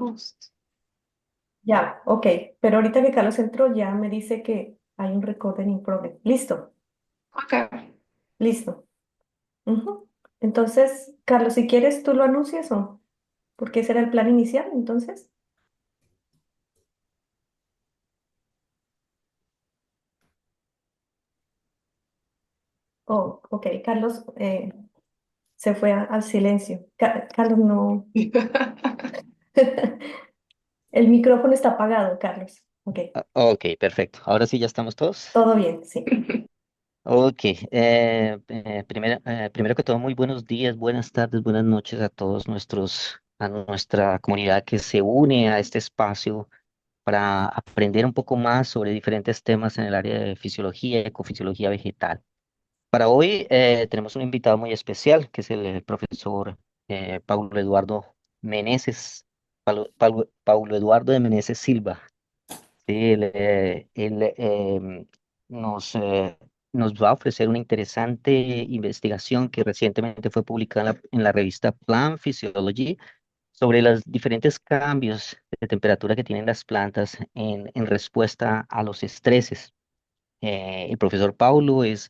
host. Ya, ok. Pero ahorita que Carlos entró, ya me dice que hay un recording in progress. Listo, Okay. listo. Ujú. Entonces, Carlos, si quieres, tú lo anuncias o porque ese era el plan inicial, entonces. Oh, ok. Carlos se fue al silencio. Carlos, no. El micrófono está apagado, Carlos. Ok, Ok, perfecto. Ahora sí ya estamos todos. todo bien, sí. Ok, primero que todo, muy buenos días, buenas tardes, buenas noches a todos a nuestra comunidad que se une a este espacio para aprender un poco más sobre diferentes temas en el área de fisiología y ecofisiología vegetal. Para hoy tenemos un invitado muy especial, que es el profesor Paulo Eduardo Meneses, Paulo Eduardo de Meneses Silva. Sí, él nos va a ofrecer una interesante investigación que recientemente fue publicada en la revista Plant Physiology sobre los diferentes cambios de temperatura que tienen las plantas en respuesta a los estreses. El profesor Paulo es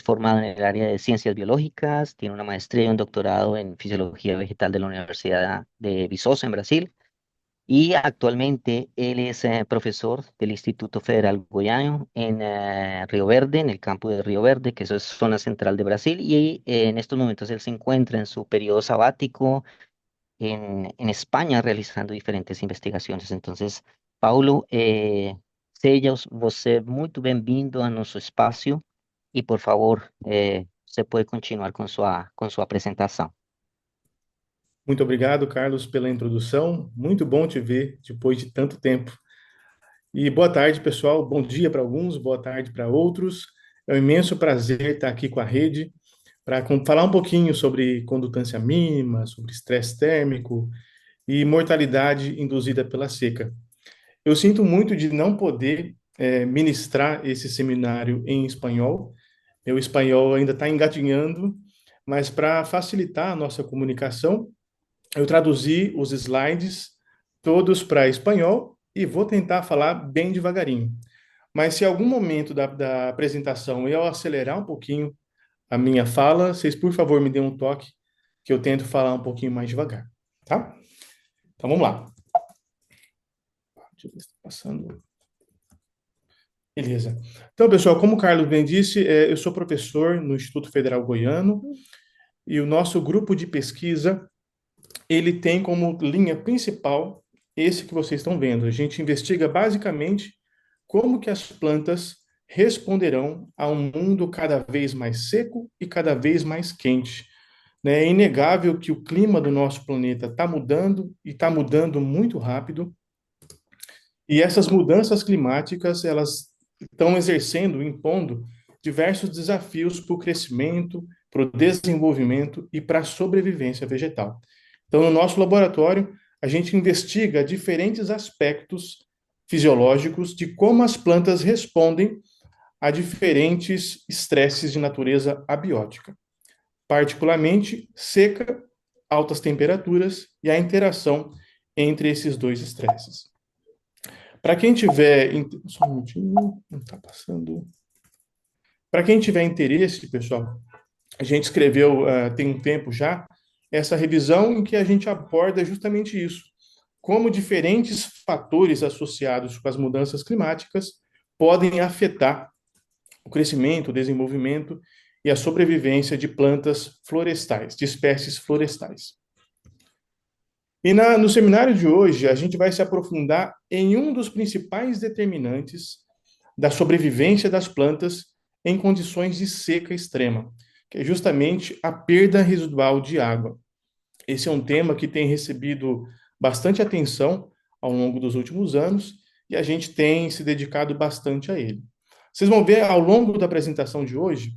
formado en el área de ciencias biológicas, tiene una maestría y un doctorado en fisiología vegetal de la Universidad de Viçosa en Brasil y actualmente él es profesor del Instituto Federal Goiano en Río Verde, en el campo de Río Verde, que eso es zona central de Brasil, y en estos momentos él se encuentra en su periodo sabático en España realizando diferentes investigaciones. Entonces, Paulo, seja você muito bem-vindo a nosso espaço e, por favor, você pode continuar com sua apresentação. Muito obrigado, Carlos, pela introdução. Muito bom te ver depois de tanto tempo. E boa tarde, pessoal. Bom dia para alguns, boa tarde para outros. É um imenso prazer estar aqui com a rede para falar um pouquinho sobre condutância mínima, sobre estresse térmico e mortalidade induzida pela seca. Eu sinto muito de não poder ministrar esse seminário em espanhol. Meu espanhol ainda está engatinhando, mas para facilitar a nossa comunicação, eu traduzi os slides todos para espanhol e vou tentar falar bem devagarinho. Mas se em algum momento da apresentação eu acelerar um pouquinho a minha fala, vocês, por favor, me dêem um toque que eu tento falar um pouquinho mais devagar, tá? Então vamos lá. Deixa eu ver se está passando. Beleza. Então, pessoal, como o Carlos bem disse, eu sou professor no Instituto Federal Goiano e o nosso grupo de pesquisa ele tem como linha principal esse que vocês estão vendo. A gente investiga basicamente como que as plantas responderão a um mundo cada vez mais seco e cada vez mais quente. Né? É inegável que o clima do nosso planeta está mudando e está mudando muito rápido. E essas mudanças climáticas, elas estão exercendo, impondo diversos desafios para o crescimento, para o desenvolvimento e para a sobrevivência vegetal. Então, no nosso laboratório, a gente investiga diferentes aspectos fisiológicos de como as plantas respondem a diferentes estresses de natureza abiótica, particularmente seca, altas temperaturas e a interação entre esses dois estresses. Para quem tiver. Só um minutinho, não está passando. Para quem tiver interesse, pessoal, a gente escreveu, tem um tempo já, essa revisão em que a gente aborda justamente isso. Como diferentes fatores associados com as mudanças climáticas podem afetar o crescimento, o desenvolvimento e a sobrevivência de plantas florestais, de espécies florestais. E no seminário de hoje, a gente vai se aprofundar em um dos principais determinantes da sobrevivência das plantas em condições de seca extrema, que é justamente a perda residual de água. Esse é um tema que tem recebido bastante atenção ao longo dos últimos anos e a gente tem se dedicado bastante a ele. Vocês vão ver ao longo da apresentação de hoje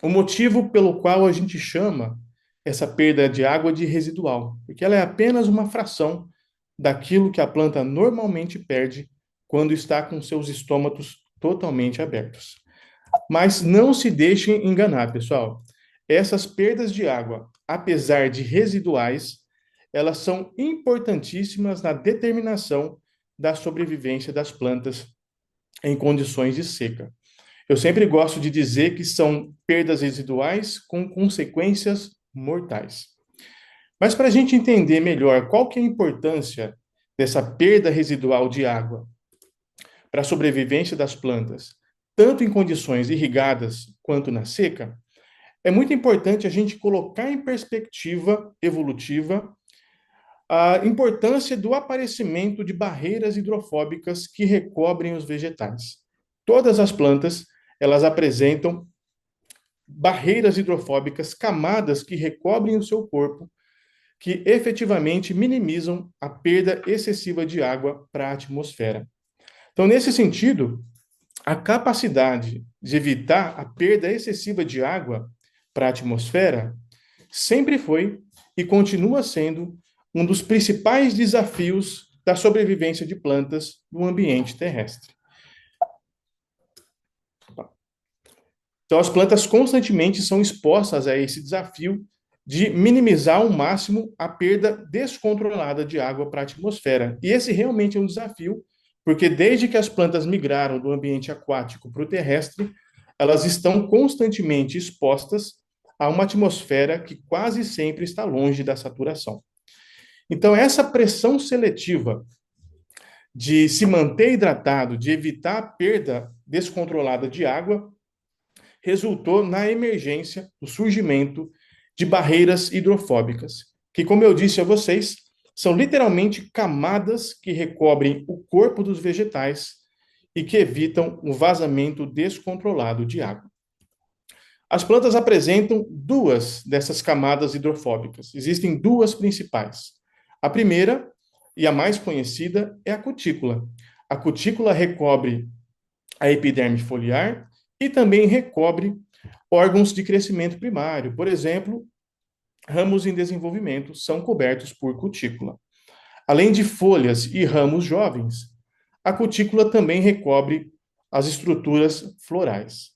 o motivo pelo qual a gente chama essa perda de água de residual, porque ela é apenas uma fração daquilo que a planta normalmente perde quando está com seus estômatos totalmente abertos. Mas não se deixem enganar, pessoal. Essas perdas de água, apesar de residuais, elas são importantíssimas na determinação da sobrevivência das plantas em condições de seca. Eu sempre gosto de dizer que são perdas residuais com consequências mortais. Mas para a gente entender melhor qual que é a importância dessa perda residual de água para a sobrevivência das plantas, tanto em condições irrigadas quanto na seca, é muito importante a gente colocar em perspectiva evolutiva a importância do aparecimento de barreiras hidrofóbicas que recobrem os vegetais. Todas as plantas, elas apresentam barreiras hidrofóbicas, camadas que recobrem o seu corpo, que efetivamente minimizam a perda excessiva de água para a atmosfera. Então, nesse sentido, a capacidade de evitar a perda excessiva de água para a atmosfera sempre foi e continua sendo um dos principais desafios da sobrevivência de plantas no ambiente terrestre. Então, as plantas constantemente são expostas a esse desafio de minimizar ao máximo a perda descontrolada de água para a atmosfera. E esse realmente é um desafio, porque desde que as plantas migraram do ambiente aquático para o terrestre, elas estão constantemente expostas a uma atmosfera que quase sempre está longe da saturação. Então, essa pressão seletiva de se manter hidratado, de evitar a perda descontrolada de água, resultou na emergência, no surgimento de barreiras hidrofóbicas, que, como eu disse a vocês, são literalmente camadas que recobrem o corpo dos vegetais e que evitam o vazamento descontrolado de água. As plantas apresentam duas dessas camadas hidrofóbicas. Existem duas principais. A primeira, e a mais conhecida, é a cutícula. A cutícula recobre a epiderme foliar e também recobre órgãos de crescimento primário. Por exemplo, ramos em desenvolvimento são cobertos por cutícula. Além de folhas e ramos jovens, a cutícula também recobre as estruturas florais.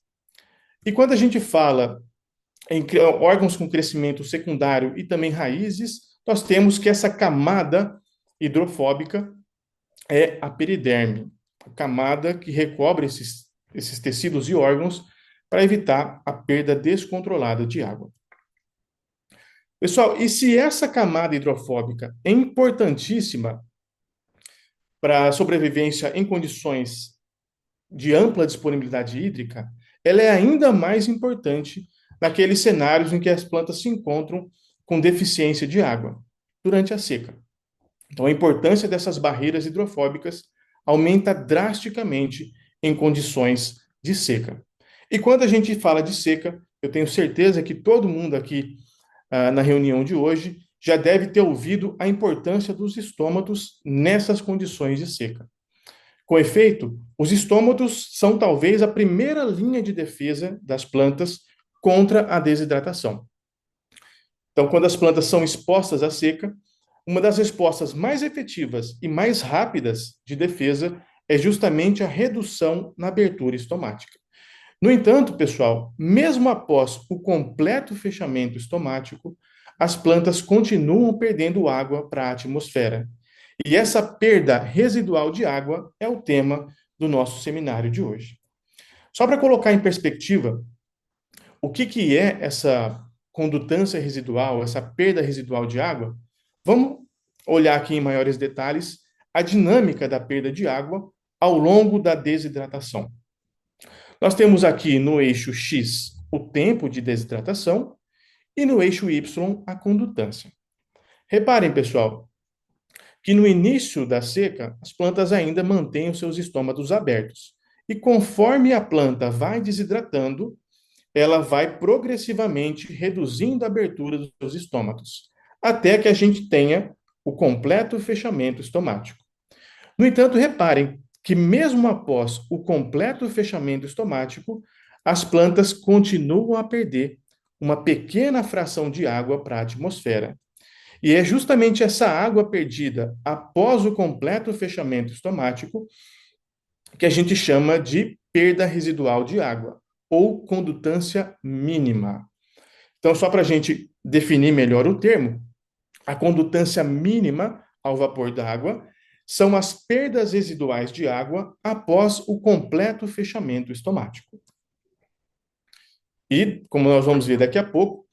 E quando a gente fala em órgãos com crescimento secundário e também raízes, nós temos que essa camada hidrofóbica é a periderme, a camada que recobre esses tecidos e órgãos para evitar a perda descontrolada de água. Pessoal, e se essa camada hidrofóbica é importantíssima para a sobrevivência em condições de ampla disponibilidade hídrica, ela é ainda mais importante naqueles cenários em que as plantas se encontram com deficiência de água durante a seca. Então, a importância dessas barreiras hidrofóbicas aumenta drasticamente em condições de seca. E quando a gente fala de seca, eu tenho certeza que todo mundo aqui na reunião de hoje já deve ter ouvido a importância dos estômatos nessas condições de seca. Com efeito, os estômatos são talvez a primeira linha de defesa das plantas contra a desidratação. Então, quando as plantas são expostas à seca, uma das respostas mais efetivas e mais rápidas de defesa é justamente a redução na abertura estomática. No entanto, pessoal, mesmo após o completo fechamento estomático, as plantas continuam perdendo água para a atmosfera. E essa perda residual de água é o tema do nosso seminário de hoje. Só para colocar em perspectiva, o que é essa condutância residual, essa perda residual de água? Vamos olhar aqui em maiores detalhes a dinâmica da perda de água ao longo da desidratação. Nós temos aqui no eixo X o tempo de desidratação e no eixo Y a condutância. Reparem, pessoal, que no início da seca, as plantas ainda mantêm os seus estômatos abertos. E conforme a planta vai desidratando, ela vai progressivamente reduzindo a abertura dos seus estômatos, até que a gente tenha o completo fechamento estomático. No entanto, reparem que mesmo após o completo fechamento estomático, as plantas continuam a perder uma pequena fração de água para a atmosfera. E é justamente essa água perdida após o completo fechamento estomático que a gente chama de perda residual de água, ou condutância mínima. Então, só para a gente definir melhor o termo, A condutância mínima ao vapor d'água são as perdas residuais de água após o completo fechamento estomático. E, como nós vamos ver daqui a pouco,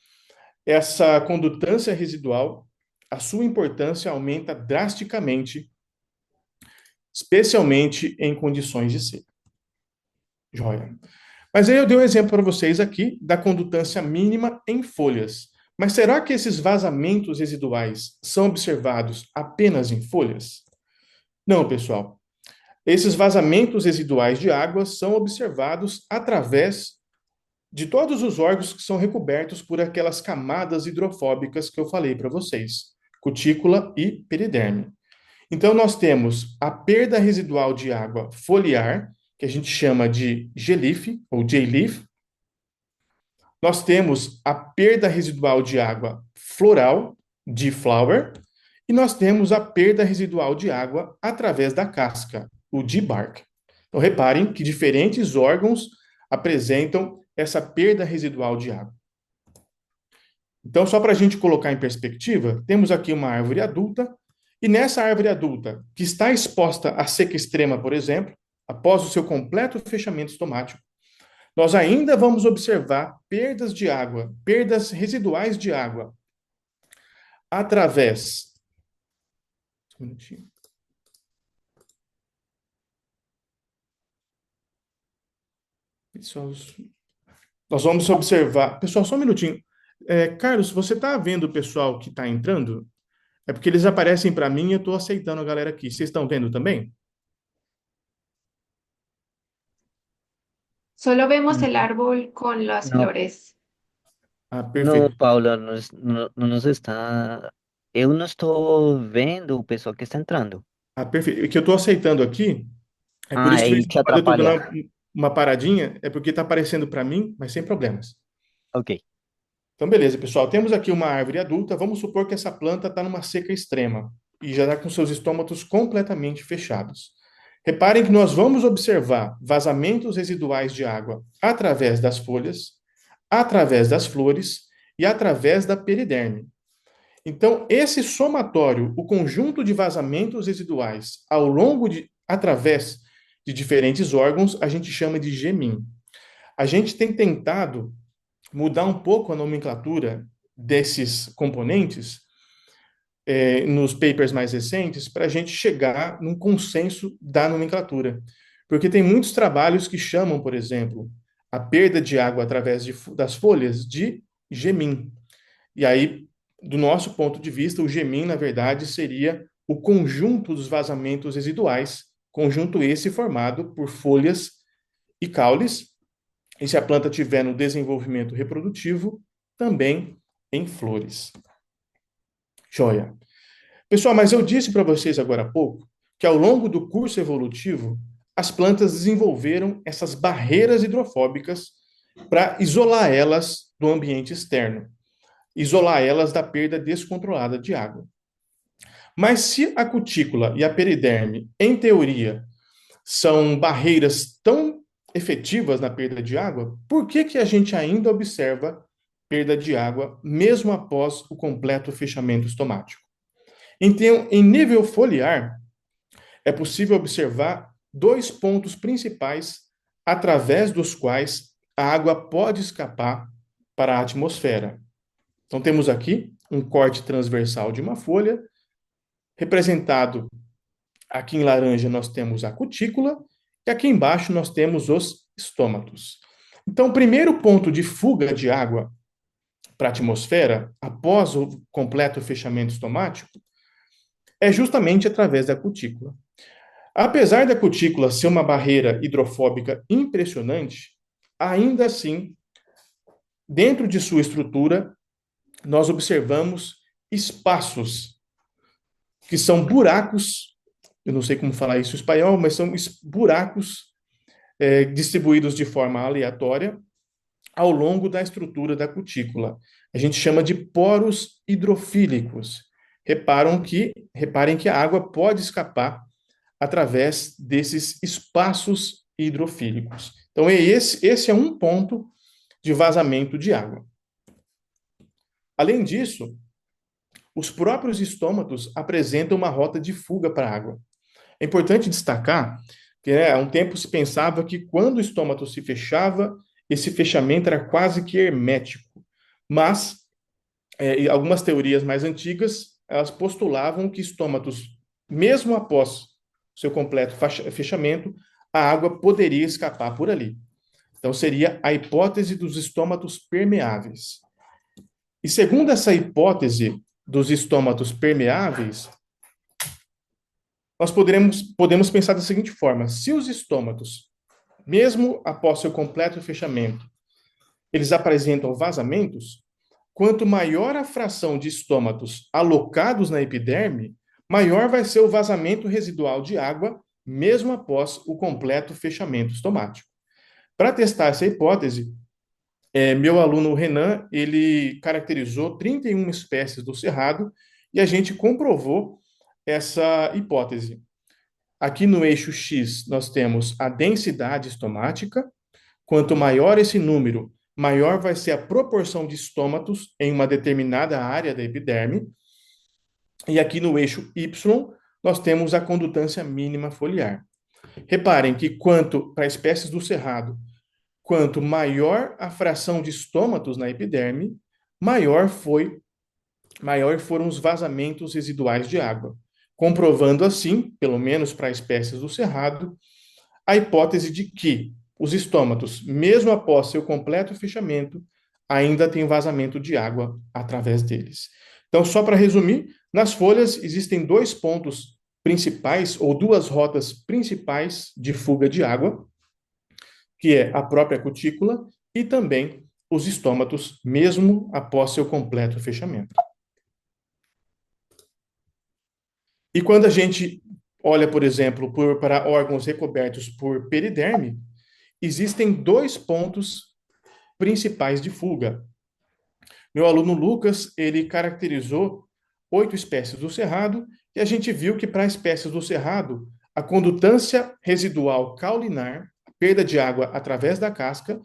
essa condutância residual, a sua importância aumenta drasticamente, especialmente em condições de seca. Joia. Mas aí eu dei um exemplo para vocês aqui da condutância mínima em folhas. Mas será que esses vazamentos residuais são observados apenas em folhas? Não, pessoal. Esses vazamentos residuais de água são observados através de todos os órgãos que são recobertos por aquelas camadas hidrofóbicas que eu falei para vocês, cutícula e periderme. Então, nós temos a perda residual de água foliar, que a gente chama de G-leaf, ou J-leaf. Nós temos a perda residual de água floral, de flower, e nós temos a perda residual de água através da casca, o D-bark. Então, reparem que diferentes órgãos apresentam essa perda residual de água. Então, só para a gente colocar em perspectiva, temos aqui uma árvore adulta, e nessa árvore adulta, que está exposta à seca extrema, por exemplo, após o seu completo fechamento estomático, nós ainda vamos observar perdas de água, perdas residuais de água, através. Um minutinho. Pessoal, nós vamos observar. Pessoal, só um minutinho. Carlos, você está vendo o pessoal que está entrando? É porque eles aparecem para mim e eu estou aceitando a galera aqui. Vocês estão vendo também? Solo vemos el Mm, árbol con las No, flores. Ah, não, perfeito. Paula, não nos está. Eu não estou vendo o pessoal que está entrando. Ah, perfeito. O que eu estou aceitando aqui, é por Ah, isso que de vez ele em te quando eu estou dando atrapalha. uma paradinha, é porque está aparecendo para mim, mas sem problemas. Ok. Então, beleza, pessoal. Temos aqui uma árvore adulta. Vamos supor que essa planta está numa seca extrema e já está com seus estômatos completamente fechados. Reparem que nós vamos observar vazamentos residuais de água através das folhas, através das flores e através da periderme. Então, esse somatório, o conjunto de vazamentos residuais através de diferentes órgãos, a gente chama de GEMIM. A gente tem tentado mudar um pouco a nomenclatura desses componentes nos papers mais recentes para a gente chegar num consenso da nomenclatura. Porque tem muitos trabalhos que chamam, por exemplo, a perda de água através das folhas de GEMIM. E aí, do nosso ponto de vista, o GEMIM, na verdade, seria o conjunto dos vazamentos residuais, conjunto esse formado por folhas e caules, e se a planta tiver no desenvolvimento reprodutivo, também em flores. Joia. Pessoal, mas eu disse para vocês agora há pouco que ao longo do curso evolutivo, as plantas desenvolveram essas barreiras hidrofóbicas para isolar elas do ambiente externo, isolar elas da perda descontrolada de água. Mas se a cutícula e a periderme, em teoria, são barreiras tão efetivas na perda de água, por que que a gente ainda observa perda de água mesmo após o completo fechamento estomático? Então, em nível foliar, é possível observar dois pontos principais através dos quais a água pode escapar para a atmosfera. Então, temos aqui um corte transversal de uma folha, representado aqui em laranja nós temos a cutícula, e aqui embaixo nós temos os estômatos. Então, o primeiro ponto de fuga de água para a atmosfera, após o completo fechamento estomático, é justamente através da cutícula. Apesar da cutícula ser uma barreira hidrofóbica impressionante, ainda assim, dentro de sua estrutura, nós observamos espaços que são buracos, eu não sei como falar isso em espanhol, mas são buracos distribuídos de forma aleatória ao longo da estrutura da cutícula. A gente chama de poros hidrofílicos. Reparem que a água pode escapar através desses espaços hidrofílicos. Então, esse é um ponto de vazamento de água. Além disso, os próprios estômatos apresentam uma rota de fuga para a água. É importante destacar que há um tempo se pensava que quando o estômato se fechava, esse fechamento era quase que hermético. Mas algumas teorias mais antigas, elas postulavam que estômatos, mesmo após seu completo fechamento, a água poderia escapar por ali. Então, seria a hipótese dos estômatos permeáveis. E segundo essa hipótese dos estômatos permeáveis, nós podemos pensar da seguinte forma: se os estômatos, mesmo após seu completo fechamento, eles apresentam vazamentos, quanto maior a fração de estômatos alocados na epiderme, maior vai ser o vazamento residual de água, mesmo após o completo fechamento estomático. Para testar essa hipótese, meu aluno Renan, ele caracterizou 31 espécies do cerrado e a gente comprovou essa hipótese. Aqui no eixo X, nós temos a densidade estomática. Quanto maior esse número, maior vai ser a proporção de estômatos em uma determinada área da epiderme. E aqui no eixo Y, nós temos a condutância mínima foliar. Reparem que para espécies do cerrado, quanto maior a fração de estômatos na epiderme, maior foram os vazamentos residuais de água, comprovando assim, pelo menos para espécies do cerrado, a hipótese de que os estômatos, mesmo após seu completo fechamento, ainda têm vazamento de água através deles. Então, só para resumir, nas folhas existem dois pontos principais, ou duas rotas principais de fuga de água, que é a própria cutícula e também os estômatos, mesmo após seu completo fechamento. E quando a gente olha, por exemplo, para órgãos recobertos por periderme, existem dois pontos principais de fuga. Meu aluno Lucas, ele caracterizou 8 espécies do cerrado e a gente viu que para espécies do cerrado, a condutância residual caulinar, a perda de água através da casca,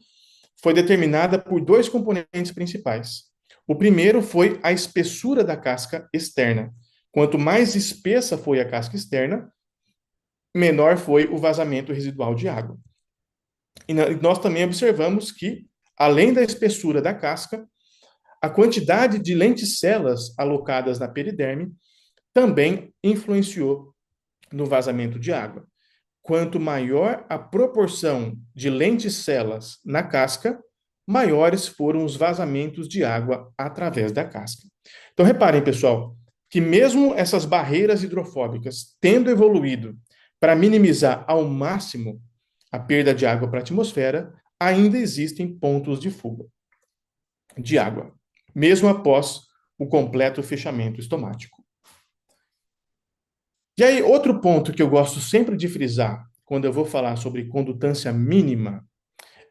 foi determinada por dois componentes principais. O primeiro foi a espessura da casca externa. Quanto mais espessa foi a casca externa, menor foi o vazamento residual de água. E nós também observamos que, além da espessura da casca, a quantidade de lenticelas alocadas na periderme também influenciou no vazamento de água. Quanto maior a proporção de lenticelas na casca, maiores foram os vazamentos de água através da casca. Então, reparem, pessoal, que mesmo essas barreiras hidrofóbicas tendo evoluído para minimizar ao máximo a perda de água para a atmosfera, ainda existem pontos de fuga de água, mesmo após o completo fechamento estomático. E aí, outro ponto que eu gosto sempre de frisar quando eu vou falar sobre condutância mínima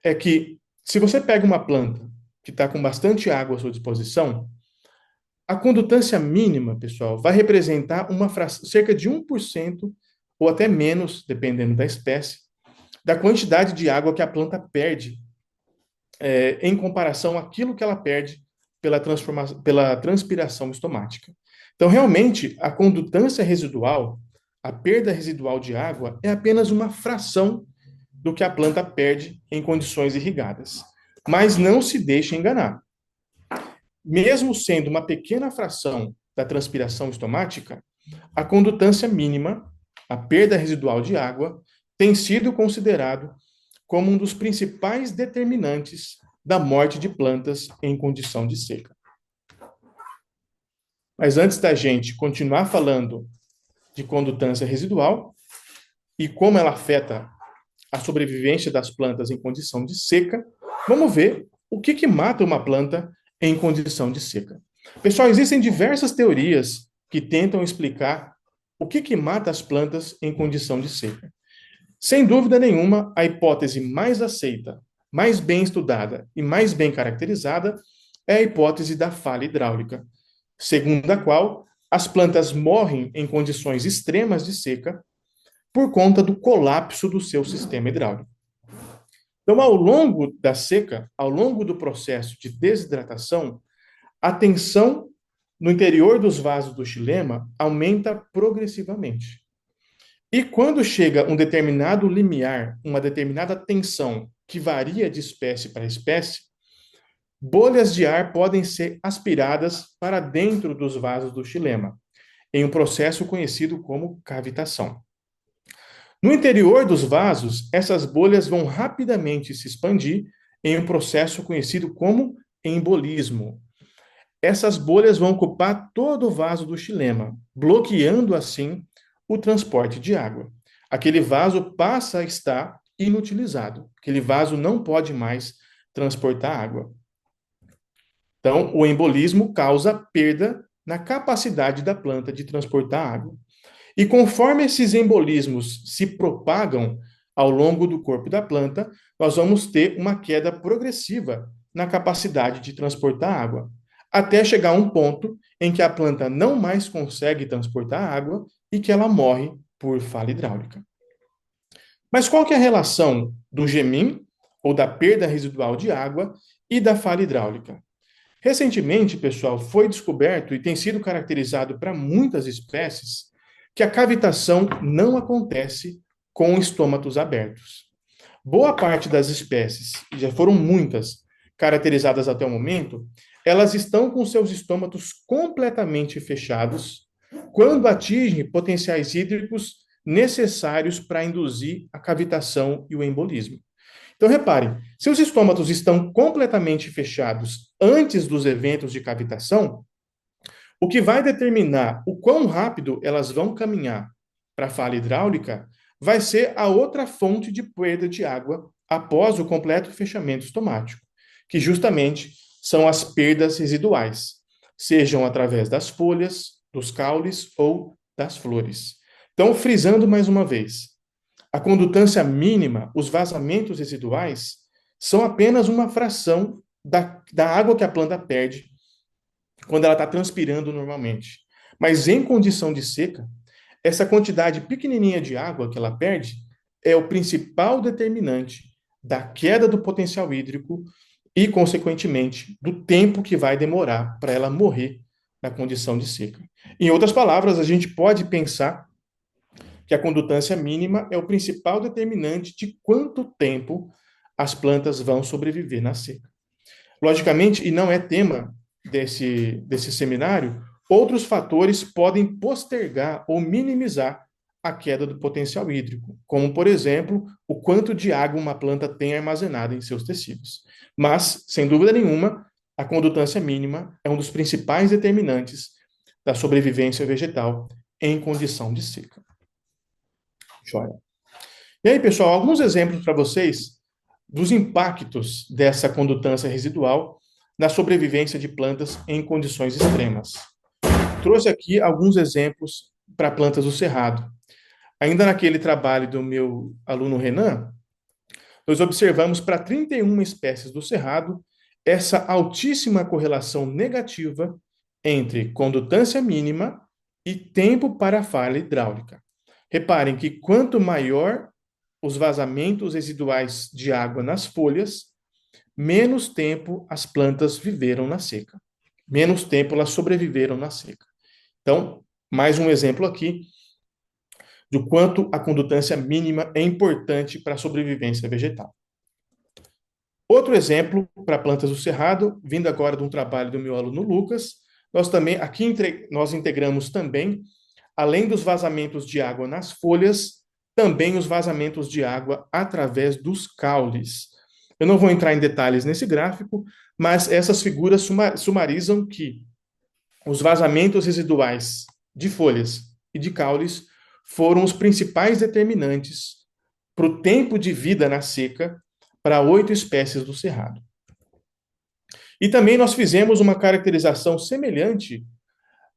é que, se você pega uma planta que está com bastante água à sua disposição, a condutância mínima, pessoal, vai representar cerca de 1% ou até menos, dependendo da espécie, da quantidade de água que a planta perde em comparação àquilo que ela perde pela transpiração estomática. Então, realmente, a condutância residual, a perda residual de água, é apenas uma fração do que a planta perde em condições irrigadas. Mas não se deixe enganar. Mesmo sendo uma pequena fração da transpiração estomática, a condutância mínima, a perda residual de água, tem sido considerado como um dos principais determinantes da morte de plantas em condição de seca. Mas antes da gente continuar falando de condutância residual e como ela afeta a sobrevivência das plantas em condição de seca, vamos ver o que mata uma planta em condição de seca. Pessoal, existem diversas teorias que tentam explicar o que mata as plantas em condição de seca. Sem dúvida nenhuma, a hipótese mais aceita, mais bem estudada e mais bem caracterizada é a hipótese da falha hidráulica, segundo a qual as plantas morrem em condições extremas de seca por conta do colapso do seu sistema hidráulico. Então, ao longo da seca, ao longo do processo de desidratação, a tensão no interior dos vasos do xilema aumenta progressivamente. E quando chega um determinado limiar, uma determinada tensão que varia de espécie para espécie, bolhas de ar podem ser aspiradas para dentro dos vasos do xilema, em um processo conhecido como cavitação. No interior dos vasos, essas bolhas vão rapidamente se expandir em um processo conhecido como embolismo. Essas bolhas vão ocupar todo o vaso do xilema, bloqueando assim o transporte de água. Aquele vaso passa a estar inutilizado. Aquele vaso não pode mais transportar água. Então, o embolismo causa perda na capacidade da planta de transportar água. E conforme esses embolismos se propagam ao longo do corpo da planta, nós vamos ter uma queda progressiva na capacidade de transportar água, até chegar a um ponto em que a planta não mais consegue transportar água e que ela morre por falha hidráulica. Mas qual que é a relação do GEMIM, ou da perda residual de água, e da falha hidráulica? Recentemente, pessoal, foi descoberto e tem sido caracterizado para muitas espécies que a cavitação não acontece com estômatos abertos. Boa parte das espécies, já foram muitas caracterizadas até o momento, elas estão com seus estômatos completamente fechados quando atingem potenciais hídricos necessários para induzir a cavitação e o embolismo. Então, reparem, se os estômatos estão completamente fechados antes dos eventos de cavitação, o que vai determinar o quão rápido elas vão caminhar para a falha hidráulica vai ser a outra fonte de perda de água após o completo fechamento estomático, que justamente são as perdas residuais, sejam através das folhas, dos caules ou das flores. Então, frisando mais uma vez, a condutância mínima, os vazamentos residuais, são apenas uma fração da água que a planta perde quando ela está transpirando normalmente. Mas em condição de seca, essa quantidade pequenininha de água que ela perde é o principal determinante da queda do potencial hídrico e, consequentemente, do tempo que vai demorar para ela morrer na condição de seca. Em outras palavras, a gente pode pensar que a condutância mínima é o principal determinante de quanto tempo as plantas vão sobreviver na seca. Logicamente, e não é tema desse seminário, outros fatores podem postergar ou minimizar a queda do potencial hídrico, como, por exemplo, o quanto de água uma planta tem armazenada em seus tecidos. Mas, sem dúvida nenhuma, a condutância mínima é um dos principais determinantes da sobrevivência vegetal em condição de seca. Joia. E aí, pessoal, alguns exemplos para vocês dos impactos dessa condutância residual na sobrevivência de plantas em condições extremas. Trouxe aqui alguns exemplos para plantas do cerrado. Ainda naquele trabalho do meu aluno Renan, nós observamos para 31 espécies do cerrado essa altíssima correlação negativa entre condutância mínima e tempo para a falha hidráulica. Reparem que quanto maior os vazamentos residuais de água nas folhas, menos tempo as plantas viveram na seca. Menos tempo elas sobreviveram na seca. Então, mais um exemplo aqui do quanto a condutância mínima é importante para a sobrevivência vegetal. Outro exemplo para plantas do cerrado, vindo agora de um trabalho do meu aluno Lucas, nós também aqui nós integramos também, além dos vazamentos de água nas folhas, também os vazamentos de água através dos caules. Eu não vou entrar em detalhes nesse gráfico, mas essas figuras sumarizam que os vazamentos residuais de folhas e de caules foram os principais determinantes para o tempo de vida na seca para 8 espécies do cerrado. E também nós fizemos uma caracterização semelhante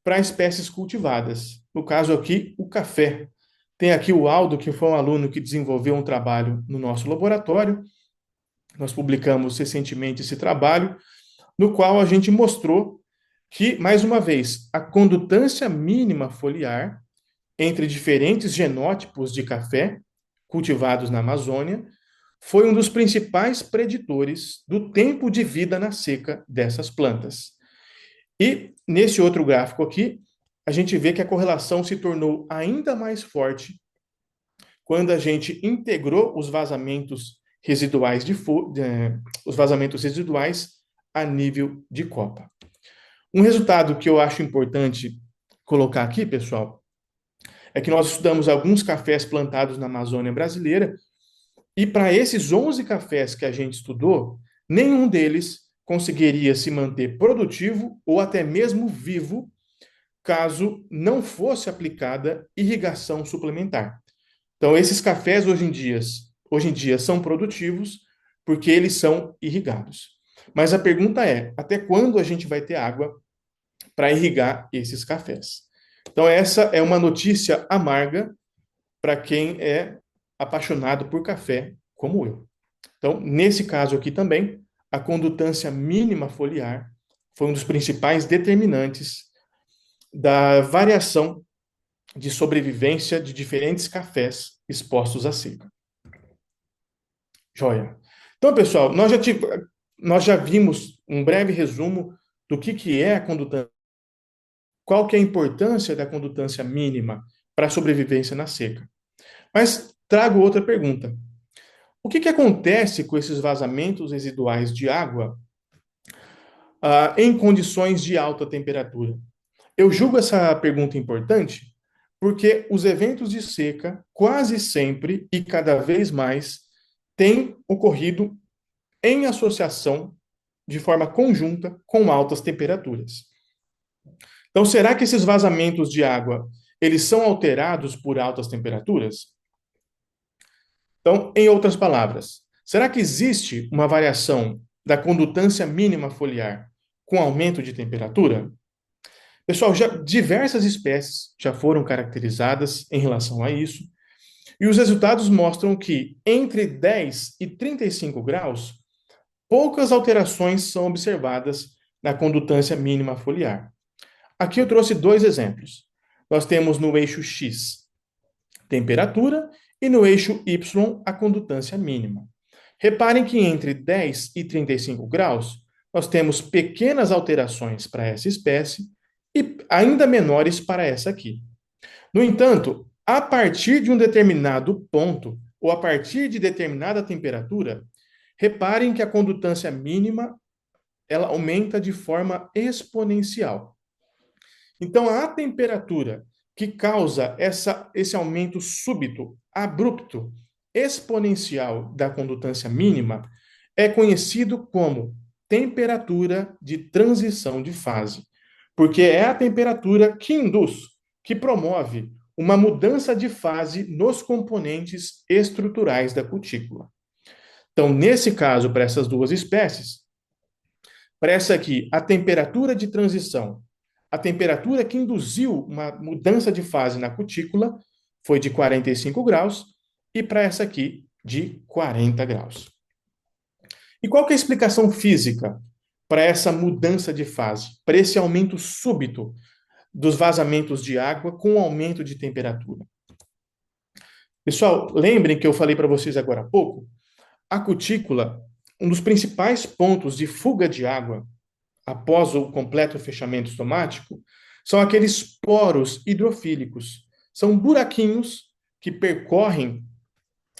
para espécies cultivadas. No caso aqui, o café. Tem aqui o Aldo, que foi um aluno que desenvolveu um trabalho no nosso laboratório. Nós publicamos recentemente esse trabalho, no qual a gente mostrou que, mais uma vez, a condutância mínima foliar entre diferentes genótipos de café cultivados na Amazônia foi um dos principais preditores do tempo de vida na seca dessas plantas. E nesse outro gráfico aqui, a gente vê que a correlação se tornou ainda mais forte quando a gente integrou os vazamentos residuais os vazamentos residuais a nível de copa. Um resultado que eu acho importante colocar aqui, pessoal, é que nós estudamos alguns cafés plantados na Amazônia brasileira e para esses 11 cafés que a gente estudou, nenhum deles conseguiria se manter produtivo ou até mesmo vivo caso não fosse aplicada irrigação suplementar. Então, esses cafés hoje em dia são produtivos porque eles são irrigados. Mas a pergunta é: até quando a gente vai ter água para irrigar esses cafés? Então, essa é uma notícia amarga para quem é apaixonado por café, como eu. Então, nesse caso aqui também, a condutância mínima foliar foi um dos principais determinantes da variação de sobrevivência de diferentes cafés expostos à seca. Joia. Então, pessoal, nós já vimos um breve resumo do que é a condutância, qual que é a importância da condutância mínima para a sobrevivência na seca. Mas trago outra pergunta. O que acontece com esses vazamentos residuais de água em condições de alta temperatura? Eu julgo essa pergunta importante porque os eventos de seca quase sempre e cada vez mais têm ocorrido em associação de forma conjunta com altas temperaturas. Então, será que esses vazamentos de água, eles são alterados por altas temperaturas? Então, em outras palavras, será que existe uma variação da condutância mínima foliar com aumento de temperatura? Pessoal, diversas espécies já foram caracterizadas em relação a isso, e os resultados mostram que entre 10 e 35 graus, poucas alterações são observadas na condutância mínima foliar. Aqui eu trouxe dois exemplos. Nós temos no eixo X temperatura e no eixo Y a condutância mínima. Reparem que entre 10 e 35 graus, nós temos pequenas alterações para essa espécie e ainda menores para essa aqui. No entanto, a partir de um determinado ponto, ou a partir de determinada temperatura, reparem que a condutância mínima ela aumenta de forma exponencial. Então, a temperatura que causa esse aumento súbito, abrupto, exponencial da condutância mínima é conhecido como temperatura de transição de fase, porque é a temperatura que induz, que promove uma mudança de fase nos componentes estruturais da cutícula. Então, nesse caso, para essas duas espécies, para essa aqui, a temperatura de transição, a temperatura que induziu uma mudança de fase na cutícula foi de 45 graus e para essa aqui, de 40 graus. E qual que é a explicação física para essa mudança de fase, para esse aumento súbito dos vazamentos de água com o aumento de temperatura? Pessoal, lembrem que eu falei para vocês agora há pouco, a cutícula, um dos principais pontos de fuga de água após o completo fechamento estomático, são aqueles poros hidrofílicos. São buraquinhos que percorrem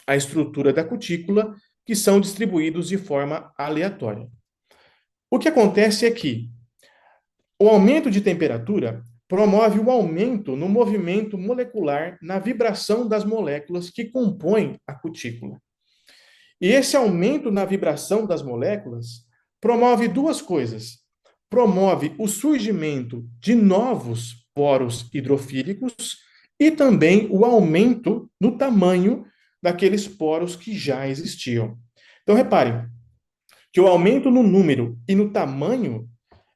a estrutura da cutícula, que são distribuídos de forma aleatória. O que acontece é que o aumento de temperatura promove o aumento no movimento molecular, na vibração das moléculas que compõem a cutícula. E esse aumento na vibração das moléculas promove duas coisas. Promove o surgimento de novos poros hidrofílicos e também o aumento no tamanho daqueles poros que já existiam. Então, reparem que o aumento no número e no tamanho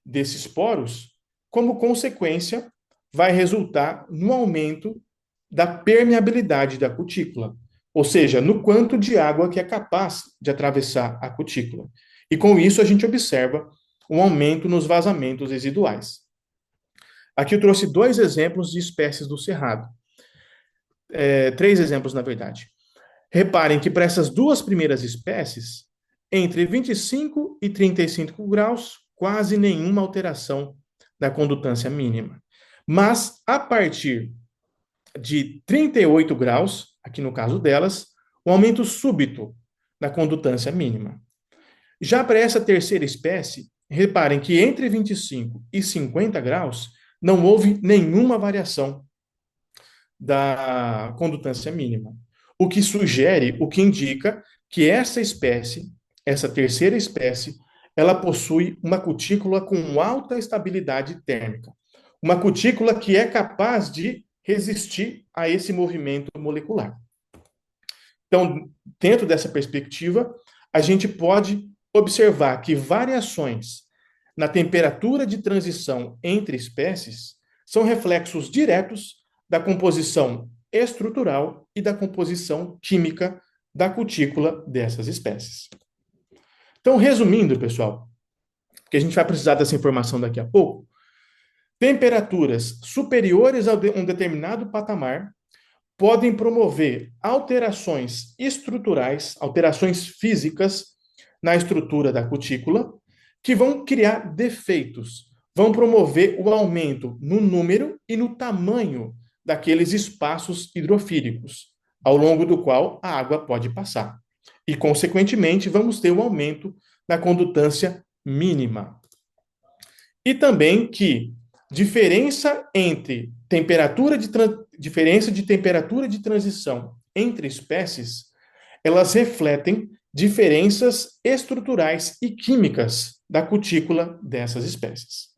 desses poros, como consequência, vai resultar no aumento da permeabilidade da cutícula, ou seja, no quanto de água que é capaz de atravessar a cutícula. E com isso a gente observa um aumento nos vazamentos residuais. Aqui eu trouxe dois exemplos de espécies do cerrado. Três exemplos, na verdade. Reparem que para essas duas primeiras espécies, entre 25 e 35 graus, quase nenhuma alteração da condutância mínima. Mas, a partir de 38 graus, aqui no caso delas, um aumento súbito da condutância mínima. Já para essa terceira espécie, reparem que entre 25 e 50 graus não houve nenhuma variação da condutância mínima. O que sugere, o que indica que essa espécie, essa terceira espécie, ela possui uma cutícula com alta estabilidade térmica. Uma cutícula que é capaz de resistir a esse movimento molecular. Então, dentro dessa perspectiva, a gente pode observar que variações na temperatura de transição entre espécies são reflexos diretos da composição estrutural e da composição química da cutícula dessas espécies. Então, resumindo, pessoal, que a gente vai precisar dessa informação daqui a pouco, temperaturas superiores a um determinado patamar podem promover alterações estruturais, alterações físicas na estrutura da cutícula, que vão criar defeitos, vão promover o aumento no número e no tamanho daqueles espaços hidrofílicos, ao longo do qual a água pode passar. E, consequentemente, vamos ter um aumento da condutância mínima. E também que diferença de temperatura de transição entre espécies, elas refletem diferenças estruturais e químicas da cutícula dessas espécies.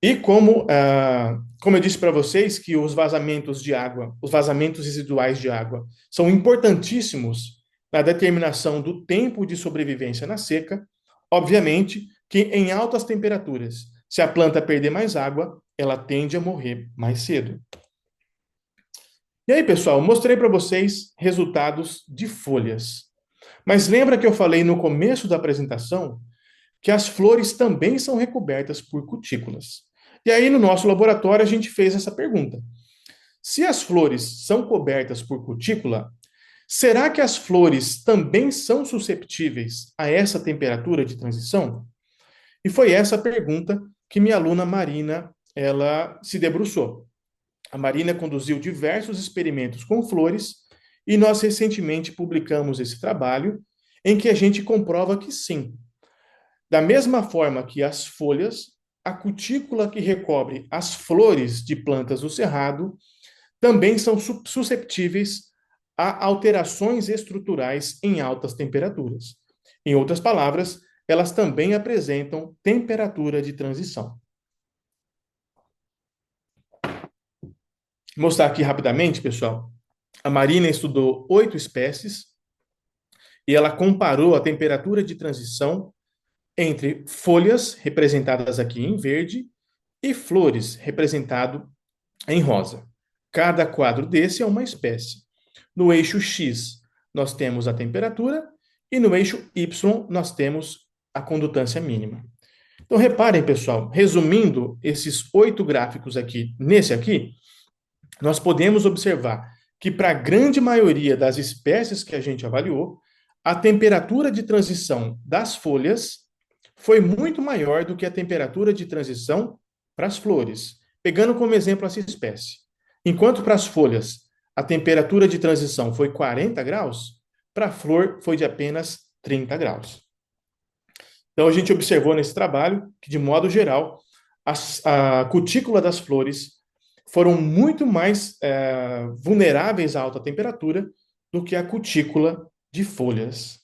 E como eu disse para vocês que os vazamentos de água, os vazamentos residuais de água, são importantíssimos na determinação do tempo de sobrevivência na seca, obviamente que em altas temperaturas, se a planta perder mais água, ela tende a morrer mais cedo. E aí, pessoal, mostrei para vocês resultados de folhas. Mas lembra que eu falei no começo da apresentação que as flores também são recobertas por cutículas. E aí, no nosso laboratório, a gente fez essa pergunta. Se as flores são cobertas por cutícula, será que as flores também são susceptíveis a essa temperatura de transição? E foi essa a pergunta que minha aluna Marina, ela se debruçou. A Marina conduziu diversos experimentos com flores e nós recentemente publicamos esse trabalho em que a gente comprova que sim. Da mesma forma que as folhas, a cutícula que recobre as flores de plantas do cerrado também são susceptíveis a alterações estruturais em altas temperaturas. Em outras palavras, elas também apresentam temperatura de transição. Vou mostrar aqui rapidamente, pessoal. A Marina estudou 8 espécies e ela comparou a temperatura de transição entre folhas, representadas aqui em verde, e flores, representado em rosa. Cada quadro desse é uma espécie. No eixo X, nós temos a temperatura, e no eixo Y, nós temos a condutância mínima. Então, reparem, pessoal, resumindo esses 8 gráficos aqui, nesse aqui, nós podemos observar que, para a grande maioria das espécies que a gente avaliou, a temperatura de transição das folhas foi muito maior do que a temperatura de transição para as flores, pegando como exemplo essa espécie. Enquanto para as folhas a temperatura de transição foi 40 graus, para a flor foi de apenas 30 graus. Então, a gente observou nesse trabalho que, de modo geral, a cutícula das flores foram muito mais vulneráveis à alta temperatura do que a cutícula de folhas.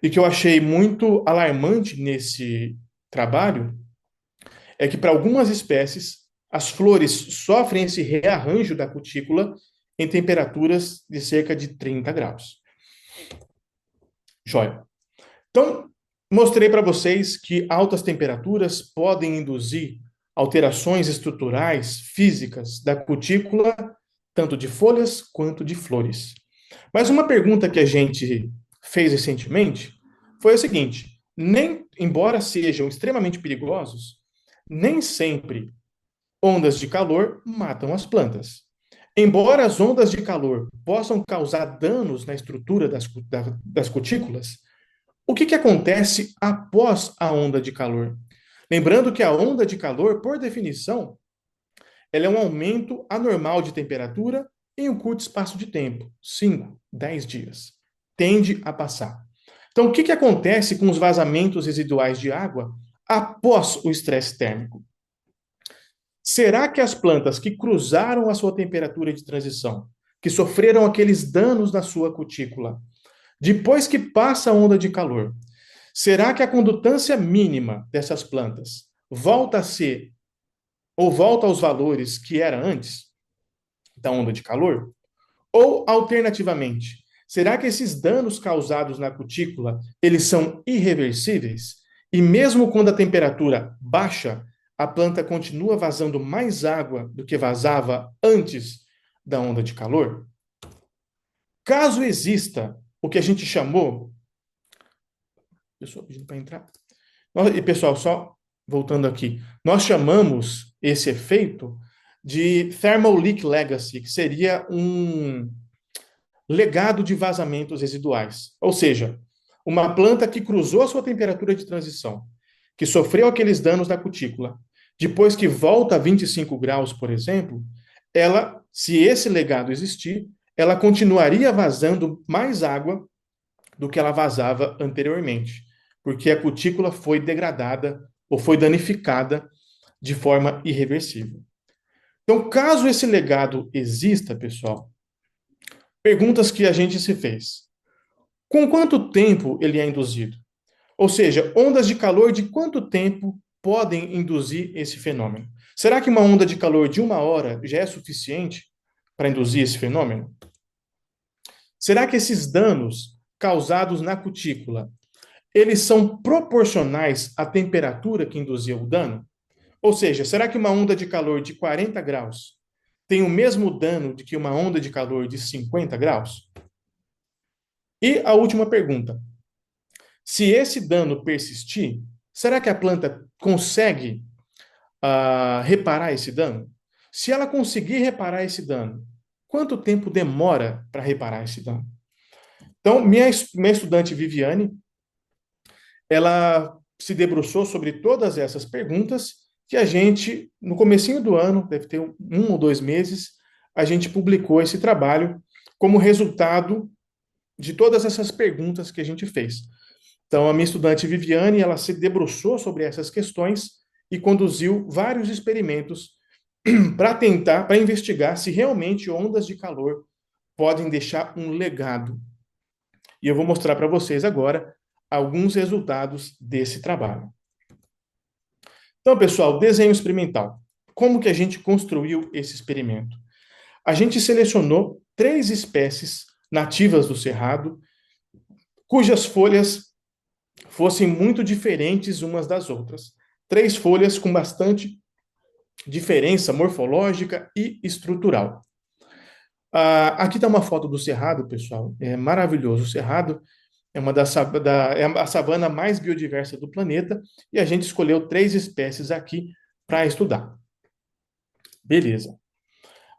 E que eu achei muito alarmante nesse trabalho é que, para algumas espécies, as flores sofrem esse rearranjo da cutícula em temperaturas de cerca de 30 graus. Joia. Então, mostrei para vocês que altas temperaturas podem induzir alterações estruturais, físicas da cutícula, tanto de folhas quanto de flores. Mas uma pergunta que a gente fez recentemente foi a seguinte: embora sejam extremamente perigosos, nem sempre ondas de calor matam as plantas. Embora as ondas de calor possam causar danos na estrutura das cutículas, o que acontece após a onda de calor? Lembrando que a onda de calor, por definição, ela é um aumento anormal de temperatura em um curto espaço de tempo, 5, 10 dias. Tende a passar. Então, o que acontece com os vazamentos residuais de água após o estresse térmico? Será que as plantas que cruzaram a sua temperatura de transição, que sofreram aqueles danos na sua cutícula, depois que passa a onda de calor, será que a condutância mínima dessas plantas volta a ser ou volta aos valores que era antes da onda de calor? Ou, alternativamente, será que esses danos causados na cutícula, eles são irreversíveis? E mesmo quando a temperatura baixa, a planta continua vazando mais água do que vazava antes da onda de calor? Caso exista o que a gente chamou... Pessoal, pedindo para entrar. E, pessoal, só voltando aqui, nós chamamos esse efeito de thermal leak legacy, que seria um legado de vazamentos residuais. Ou seja, uma planta que cruzou a sua temperatura de transição, que sofreu aqueles danos da cutícula, depois que volta a 25 graus, por exemplo, ela, se esse legado existir, ela continuaria vazando mais água do que ela vazava anteriormente, porque a cutícula foi degradada ou foi danificada de forma irreversível. Então, caso esse legado exista, pessoal, perguntas que a gente se fez. Com quanto tempo ele é induzido? Ou seja, ondas de calor de quanto tempo podem induzir esse fenômeno? Será que uma onda de calor de 1 hora já é suficiente para induzir esse fenômeno? Será que esses danos causados na cutícula, eles são proporcionais à temperatura que induziu o dano? Ou seja, será que uma onda de calor de 40 graus tem o mesmo dano de que uma onda de calor de 50 graus? E a última pergunta. Se esse dano persistir, será que a planta consegue reparar esse dano? Se ela conseguir reparar esse dano, quanto tempo demora para reparar esse dano? Então, minha estudante Viviane, ela se debruçou sobre todas essas perguntas que a gente, no comecinho do ano, deve ter 1 ou 2 meses, a gente publicou esse trabalho como resultado de todas essas perguntas que a gente fez. Então, a minha estudante Viviane, ela se debruçou sobre essas questões e conduziu vários experimentos para investigar se realmente ondas de calor podem deixar um legado. E eu vou mostrar para vocês agora alguns resultados desse trabalho. Então, pessoal, desenho experimental. Como que a gente construiu esse experimento? A gente selecionou 3 espécies nativas do cerrado, cujas folhas fossem muito diferentes umas das outras. 3 folhas com bastante diferença morfológica e estrutural. Aqui está uma foto do cerrado, pessoal. É maravilhoso. O cerrado é é a savana mais biodiversa do planeta e a gente escolheu 3 espécies aqui para estudar. Beleza.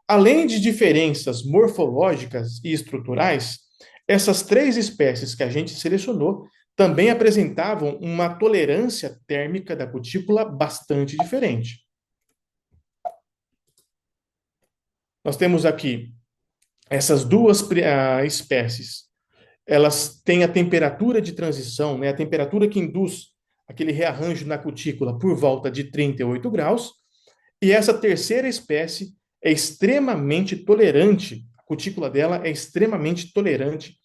Além de diferenças morfológicas e estruturais, essas 3 espécies que a gente selecionou também apresentavam uma tolerância térmica da cutícula bastante diferente. Nós temos aqui essas 2 espécies. Elas têm a temperatura de transição, né, a temperatura que induz aquele rearranjo na cutícula por volta de 38 graus. E essa terceira espécie é extremamente tolerante, a cutícula dela é extremamente tolerante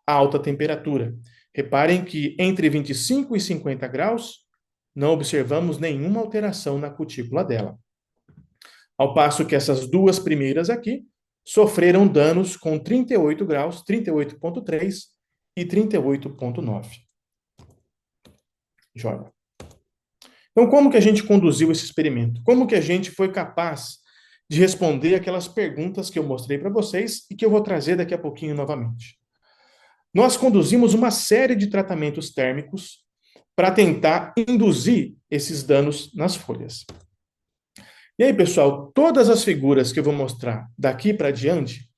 à alta temperatura. Reparem que entre 25 e 50 graus, não observamos nenhuma alteração na cutícula dela. Ao passo que essas 2 primeiras aqui sofreram danos com 38 graus, 38,3 e 38,9. Joia. Então, como que a gente conduziu esse experimento? Como que a gente foi capaz de responder aquelas perguntas que eu mostrei para vocês e que eu vou trazer daqui a pouquinho novamente? Nós conduzimos uma série de tratamentos térmicos para tentar induzir esses danos nas folhas. E aí, pessoal, todas as figuras que eu vou mostrar daqui para diante,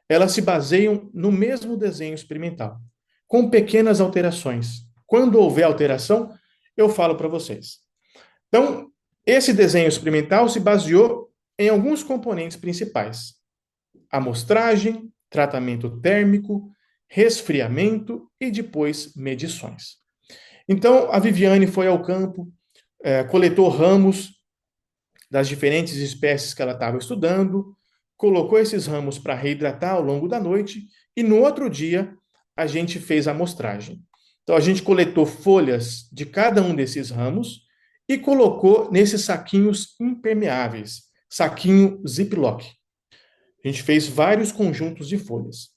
elas se baseiam no mesmo desenho experimental, com pequenas alterações. Quando houver alteração, eu falo para vocês. Então, esse desenho experimental se baseou em alguns componentes principais: amostragem, tratamento térmico, resfriamento e depois medições. Então, a Viviane foi ao campo, coletou ramos das diferentes espécies que ela estava estudando, colocou esses ramos para reidratar ao longo da noite e no outro dia a gente fez a amostragem. Então, a gente coletou folhas de cada um desses ramos e colocou nesses saquinhos impermeáveis, saquinho Ziploc. A gente fez vários conjuntos de folhas.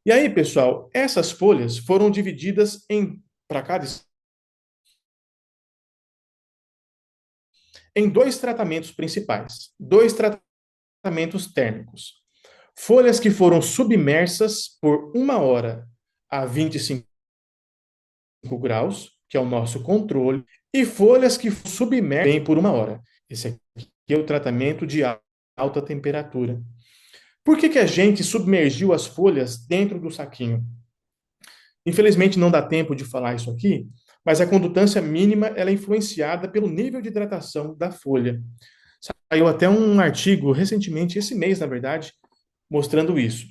E aí, pessoal, essas folhas foram divididas para cada em dois tratamentos principais, dois tratamentos térmicos. Folhas que foram submersas por 1 hora a 25 graus, que é o nosso controle, e folhas que submersem por 1 hora. Esse aqui é o tratamento de alta temperatura. Por que a gente submergiu as folhas dentro do saquinho? Infelizmente não dá tempo de falar isso aqui, mas a condutância mínima ela é influenciada pelo nível de hidratação da folha. Saiu até um artigo recentemente, esse mês, na verdade, mostrando isso.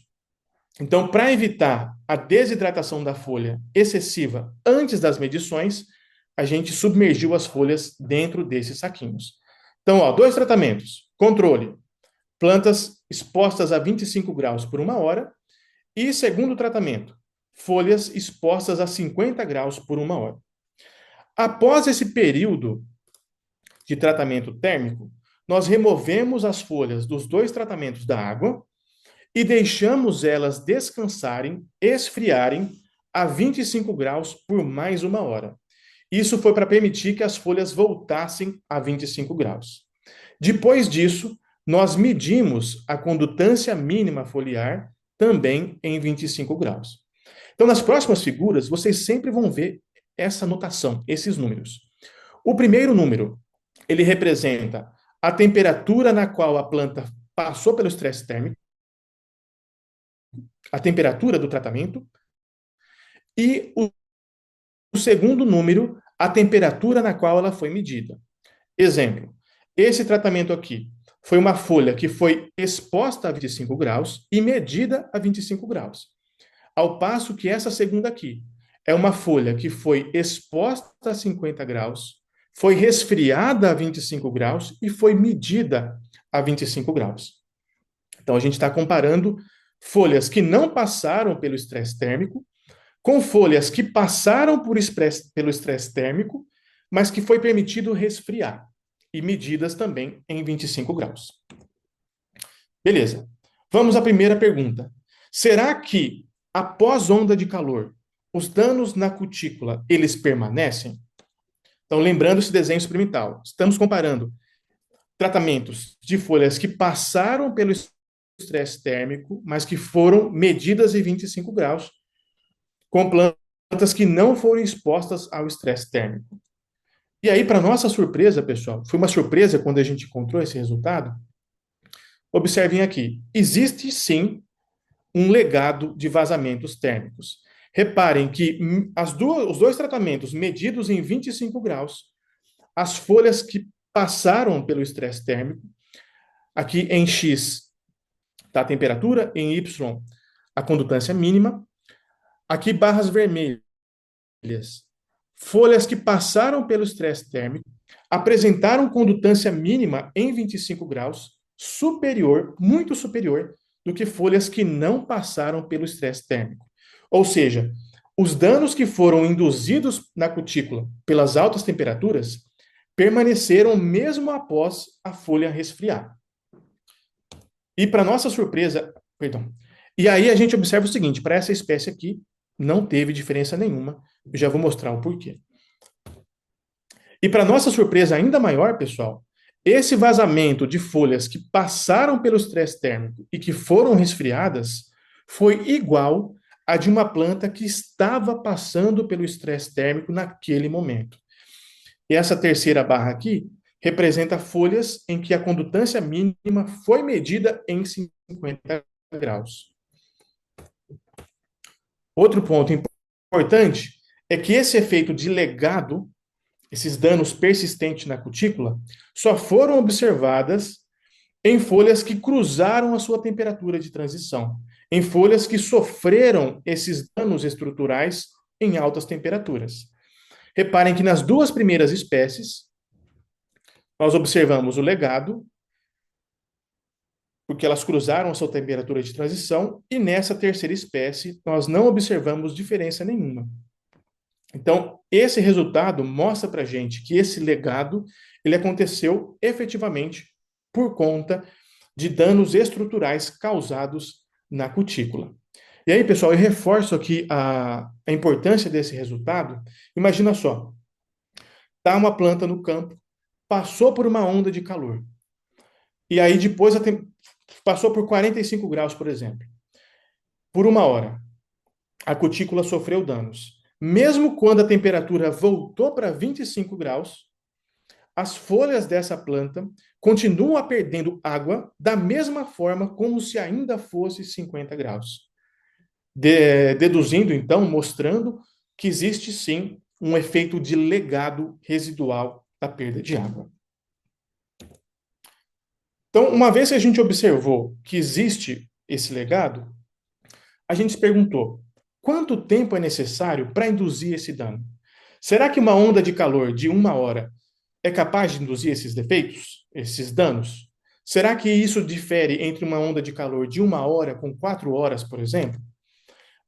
Então, para evitar a desidratação da folha excessiva antes das medições, a gente submergiu as folhas dentro desses saquinhos. Então, dois tratamentos. Controle. Plantas expostas a 25 graus por 1 hora. E segundo tratamento, folhas expostas a 50 graus por 1 hora. Após esse período de tratamento térmico, nós removemos as folhas dos dois tratamentos da água e deixamos elas descansarem, esfriarem a 25 graus por mais 1 hora. Isso foi para permitir que as folhas voltassem a 25 graus. Depois disso, nós medimos a condutância mínima foliar também em 25 graus. Então, nas próximas figuras, vocês sempre vão ver essa notação, esses números. O primeiro número, ele representa a temperatura na qual a planta passou pelo estresse térmico, a temperatura do tratamento, e o segundo número, a temperatura na qual ela foi medida. Exemplo, esse tratamento aqui foi uma folha que foi exposta a 25 graus e medida a 25 graus. Ao passo que essa segunda aqui é uma folha que foi exposta a 50 graus, foi resfriada a 25 graus e foi medida a 25 graus. Então, a gente está comparando folhas que não passaram pelo estresse térmico com folhas que passaram pelo estresse térmico, mas que foi permitido resfriar, e medidas também em 25 graus. Beleza. Vamos à primeira pergunta. Será que, após onda de calor, os danos na cutícula, eles permanecem? Então, lembrando esse desenho experimental, estamos comparando tratamentos de folhas que passaram pelo estresse térmico, mas que foram medidas em 25 graus, com plantas que não foram expostas ao estresse térmico. E aí, para nossa surpresa, pessoal, foi uma surpresa quando a gente encontrou esse resultado. Observem aqui, existe sim um legado de vazamentos térmicos. Reparem que os dois tratamentos medidos em 25 graus, as folhas que passaram pelo estresse térmico, aqui em X está a temperatura, em Y a condutância mínima, aqui barras vermelhas, folhas que passaram pelo estresse térmico, apresentaram condutância mínima em 25 graus, superior, muito superior, do que folhas que não passaram pelo estresse térmico. Ou seja, os danos que foram induzidos na cutícula pelas altas temperaturas permaneceram mesmo após a folha resfriar. E para nossa surpresa, e aí a gente observa o seguinte, para essa espécie aqui, não teve diferença nenhuma. Eu já vou mostrar o porquê. E para nossa surpresa ainda maior, pessoal, esse vazamento de folhas que passaram pelo estresse térmico e que foram resfriadas foi igual a de uma planta que estava passando pelo estresse térmico naquele momento. E essa terceira barra aqui representa folhas em que a condutância mínima foi medida em 50 graus. Outro ponto importante é que esse efeito de legado esses danos persistentes na cutícula, só foram observadas em folhas que cruzaram a sua temperatura de transição, em folhas que sofreram esses danos estruturais em altas temperaturas. Reparem que nas duas primeiras espécies, nós observamos o legado, porque elas cruzaram a sua temperatura de transição, e nessa terceira espécie, nós não observamos diferença nenhuma. Então, esse resultado mostra para a gente que esse legado ele aconteceu efetivamente por conta de danos estruturais causados na cutícula. E aí, pessoal, eu reforço aqui a importância desse resultado. Imagina só, está uma planta no campo, passou por uma onda de calor, e aí depois passou por 45 graus, por exemplo, por uma hora. A cutícula sofreu danos. Mesmo quando a temperatura voltou para 25 graus, as folhas dessa planta continuam perdendo água da mesma forma como se ainda fosse 50 graus. Deduzindo, então, mostrando que existe sim um efeito de legado residual da perda de água. Então, uma vez que a gente observou que existe esse legado, a gente se perguntou: quanto tempo é necessário para induzir esse dano? Será que uma onda de calor de uma hora é capaz de induzir esses defeitos, esses danos? Será que isso difere entre uma onda de calor de uma hora com 4 horas, por exemplo?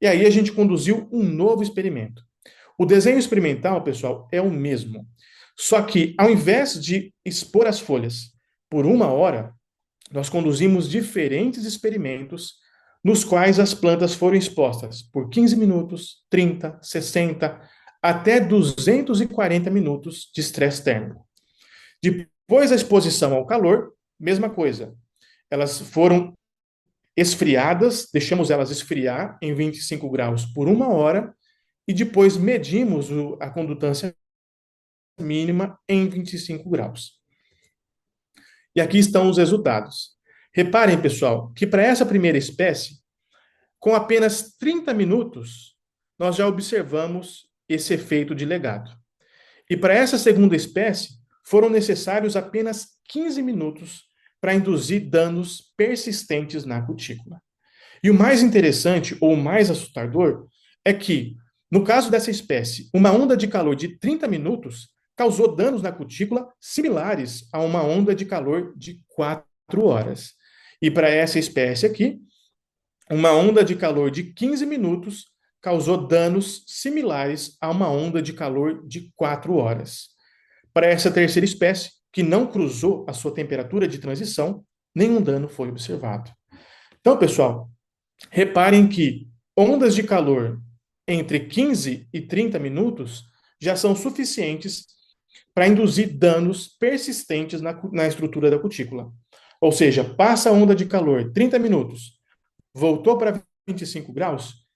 E aí a gente conduziu um novo experimento. O desenho experimental, pessoal, é o mesmo. Só que, ao invés de expor as folhas por uma hora, nós conduzimos diferentes experimentos nos quais as plantas foram expostas por 15 minutos, 30, 60, até 240 minutos de estresse térmico. Depois da exposição ao calor, mesma coisa. Elas foram esfriadas, deixamos elas esfriar em 25 graus por uma hora e depois medimos a condutância mínima em 25 graus. E aqui estão os resultados. Reparem, pessoal, que para essa primeira espécie, com apenas 30 minutos, nós já observamos esse efeito de legado. E para essa segunda espécie, foram necessários apenas 15 minutos para induzir danos persistentes na cutícula. E o mais interessante, ou mais assustador, é que, no caso dessa espécie, uma onda de calor de 30 minutos causou danos na cutícula similares a uma onda de calor de 4 horas. E para essa espécie aqui, uma onda de calor de 15 minutos causou danos similares a uma onda de calor de 4 horas. Para essa terceira espécie, que não cruzou a sua temperatura de transição, nenhum dano foi observado. Então, pessoal, reparem que ondas de calor entre 15 e 30 minutos já são suficientes para induzir danos persistentes na estrutura da cutícula. Ou seja, passa a onda de calor 30 minutos, voltou para 25 graus,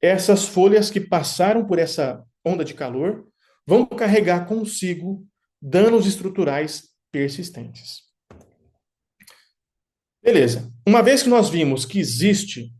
essas folhas que passaram por essa onda de calor vão carregar consigo danos estruturais persistentes. Beleza. Uma vez que nós vimos que existe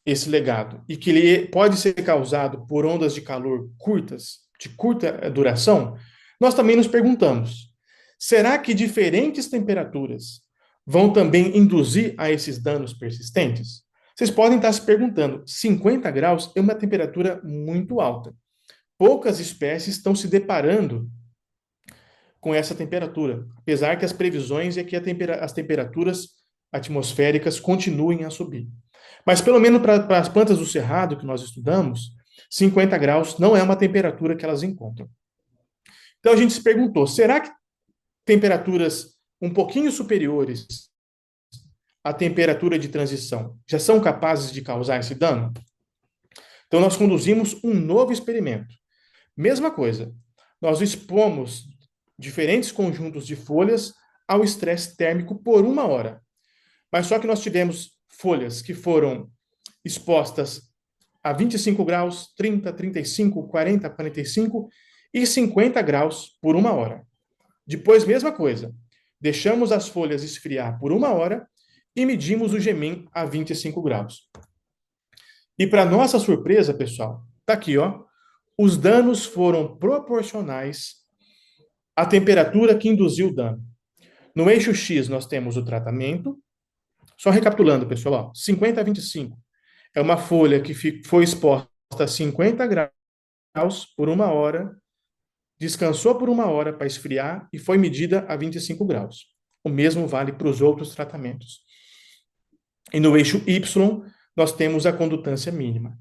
esse legado e que ele pode ser causado por ondas de calor curtas, de curta duração, nós também nos perguntamos: será que diferentes temperaturas vão também induzir a esses danos persistentes? Vocês podem estar se perguntando: 50 graus é uma temperatura muito alta. Poucas espécies estão se deparando com essa temperatura, apesar que as previsões é que as temperaturas atmosféricas continuem a subir. Mas pelo menos para as plantas do cerrado que nós estudamos, 50 graus não é uma temperatura que elas encontram. Então a gente se perguntou: será que temperaturas um pouquinho superiores à temperatura de transição já são capazes de causar esse dano? Então nós conduzimos um novo experimento. Mesma coisa, nós expomos diferentes conjuntos de folhas ao estresse térmico por uma hora. Mas só que nós tivemos folhas que foram expostas a 25 graus, 30, 35, 40, 45 e 50 graus por uma hora. Depois, mesma coisa. Deixamos as folhas esfriar por uma hora e medimos o Gemin a 25 graus. E para nossa surpresa, pessoal, tá aqui, ó. Os danos foram proporcionais a temperatura que induziu o dano. No eixo X, nós temos o tratamento. Só recapitulando, pessoal, ó, 50 a 25 é uma folha que foi exposta a 50 graus por uma hora, descansou por uma hora para esfriar e foi medida a 25 graus. O mesmo vale para os outros tratamentos. E no eixo Y, nós temos a condutância mínima.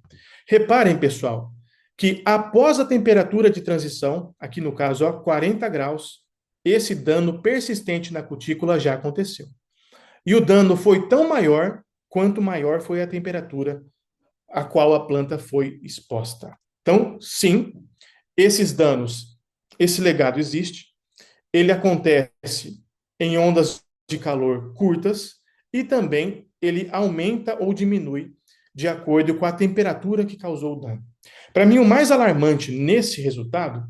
Reparem, pessoal, que após a temperatura de transição, aqui no caso, ó, 40 graus, esse dano persistente na cutícula já aconteceu. E o dano foi tão maior quanto maior foi a temperatura a qual a planta foi exposta. Então, sim, esses danos, esse legado existe, ele acontece em ondas de calor curtas e também ele aumenta ou diminui de acordo com a temperatura que causou o dano. Para mim, o mais alarmante nesse resultado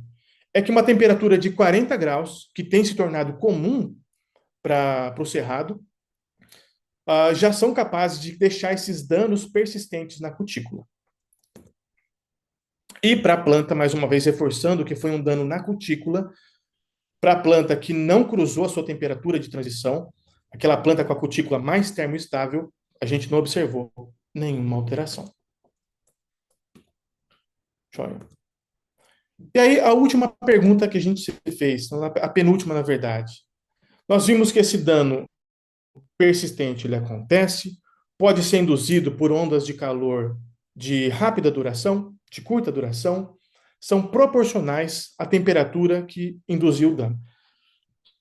é que uma temperatura de 40 graus, que tem se tornado comum para o cerrado, já são capazes de deixar esses danos persistentes na cutícula. E para a planta, mais uma vez reforçando que foi um dano na cutícula, para a planta que não cruzou a sua temperatura de transição, aquela planta com a cutícula mais termoestável, a gente não observou nenhuma alteração. Joia. E aí, a última pergunta que a gente fez, a penúltima, na verdade. Nós vimos que esse dano persistente ele acontece, pode ser induzido por ondas de calor de rápida duração, de curta duração, são proporcionais à temperatura que induziu o dano.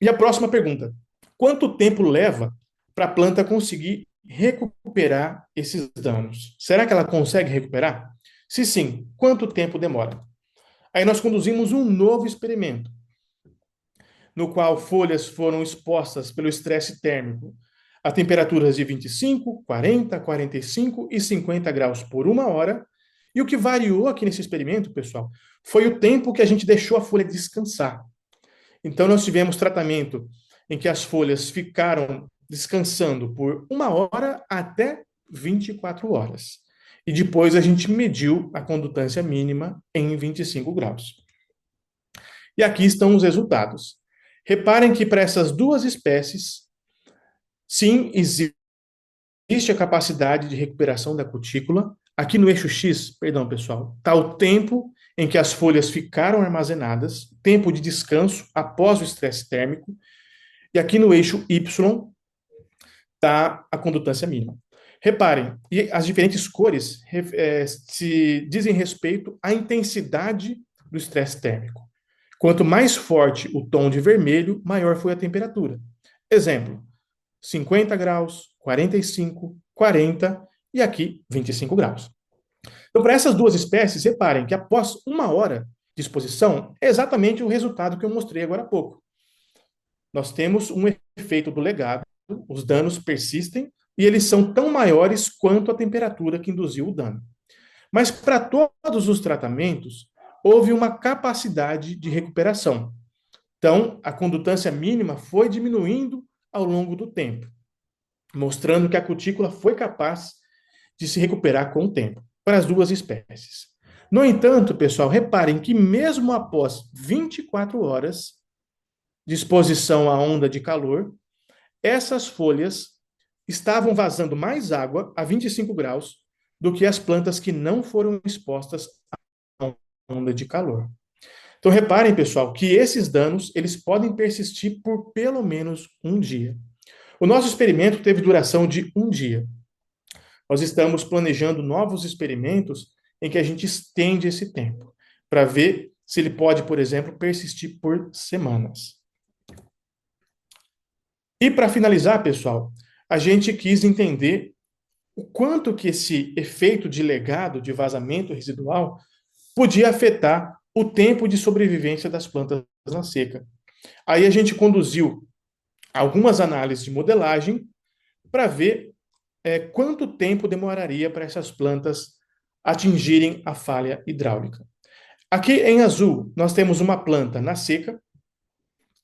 E a próxima pergunta: quanto tempo leva para a planta conseguir recuperar esses danos? Será que ela consegue recuperar? Se sim, quanto tempo demora? Aí nós conduzimos um novo experimento, no qual folhas foram expostas pelo estresse térmico a temperaturas de 25, 40, 45 e 50 graus por uma hora. E o que variou aqui nesse experimento, pessoal, foi o tempo que a gente deixou a folha descansar. Então, nós tivemos tratamento em que as folhas ficaram descansando por uma hora até 24 horas. E depois a gente mediu a condutância mínima em 25 graus. E aqui estão os resultados. Reparem que para essas duas espécies, sim, existe a capacidade de recuperação da cutícula. Aqui no eixo X, perdão, pessoal, está o tempo em que as folhas ficaram armazenadas, tempo de descanso após o estresse térmico. E aqui no eixo Y está a condutância mínima. Reparem, e as diferentes cores se dizem respeito à intensidade do estresse térmico. Quanto mais forte o tom de vermelho, maior foi a temperatura. Exemplo, 50 graus, 45, 40 e aqui 25 graus. Então, para essas duas espécies, reparem que após uma hora de exposição, é exatamente o resultado que eu mostrei agora há pouco. Nós temos um efeito do legado, os danos persistem e eles são tão maiores quanto a temperatura que induziu o dano. Mas para todos os tratamentos, houve uma capacidade de recuperação. Então, a condutância mínima foi diminuindo ao longo do tempo, mostrando que a cutícula foi capaz de se recuperar com o tempo, para as duas espécies. No entanto, pessoal, reparem que mesmo após 24 horas de exposição à onda de calor, essas folhas estavam vazando mais água a 25 graus do que as plantas que não foram expostas à onda de calor. Então, reparem, pessoal, que esses danos eles podem persistir por pelo menos um dia. O nosso experimento teve duração de um dia. Nós estamos planejando novos experimentos em que a gente estende esse tempo, para ver se ele pode, por exemplo, persistir por semanas. E para finalizar, pessoal, a gente quis entender o quanto que esse efeito de legado, de vazamento residual, podia afetar o tempo de sobrevivência das plantas na seca. Aí a gente conduziu algumas análises de modelagem para ver quanto tempo demoraria para essas plantas atingirem a falha hidráulica. Aqui em azul, nós temos uma planta na seca,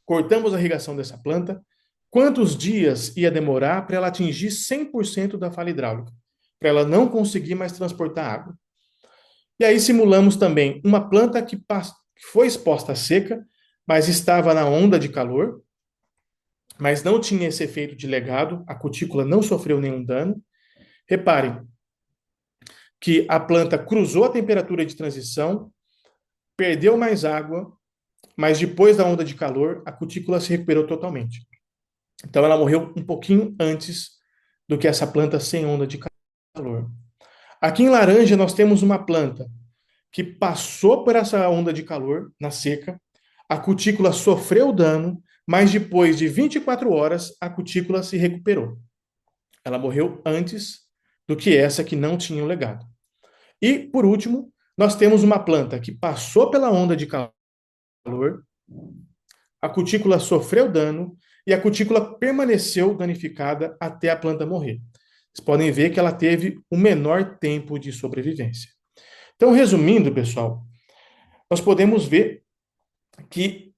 cortamos a irrigação dessa planta, quantos dias ia demorar para ela atingir 100% da falha hidráulica, para ela não conseguir mais transportar água. E aí simulamos também uma planta que foi exposta à seca, mas estava na onda de calor, mas não tinha esse efeito de legado, a cutícula não sofreu nenhum dano. Reparem que a planta cruzou a temperatura de transição, perdeu mais água, mas depois da onda de calor, a cutícula se recuperou totalmente. Então ela morreu um pouquinho antes do que essa planta sem onda de calor. Aqui em laranja nós temos uma planta que passou por essa onda de calor na seca, a cutícula sofreu dano, mas depois de 24 horas a cutícula se recuperou. Ela morreu antes do que essa que não tinha o legado. E, por último, nós temos uma planta que passou pela onda de calor, a cutícula sofreu dano e a cutícula permaneceu danificada até a planta morrer. Vocês podem ver que ela teve o menor tempo de sobrevivência. Então, resumindo, pessoal, nós podemos ver que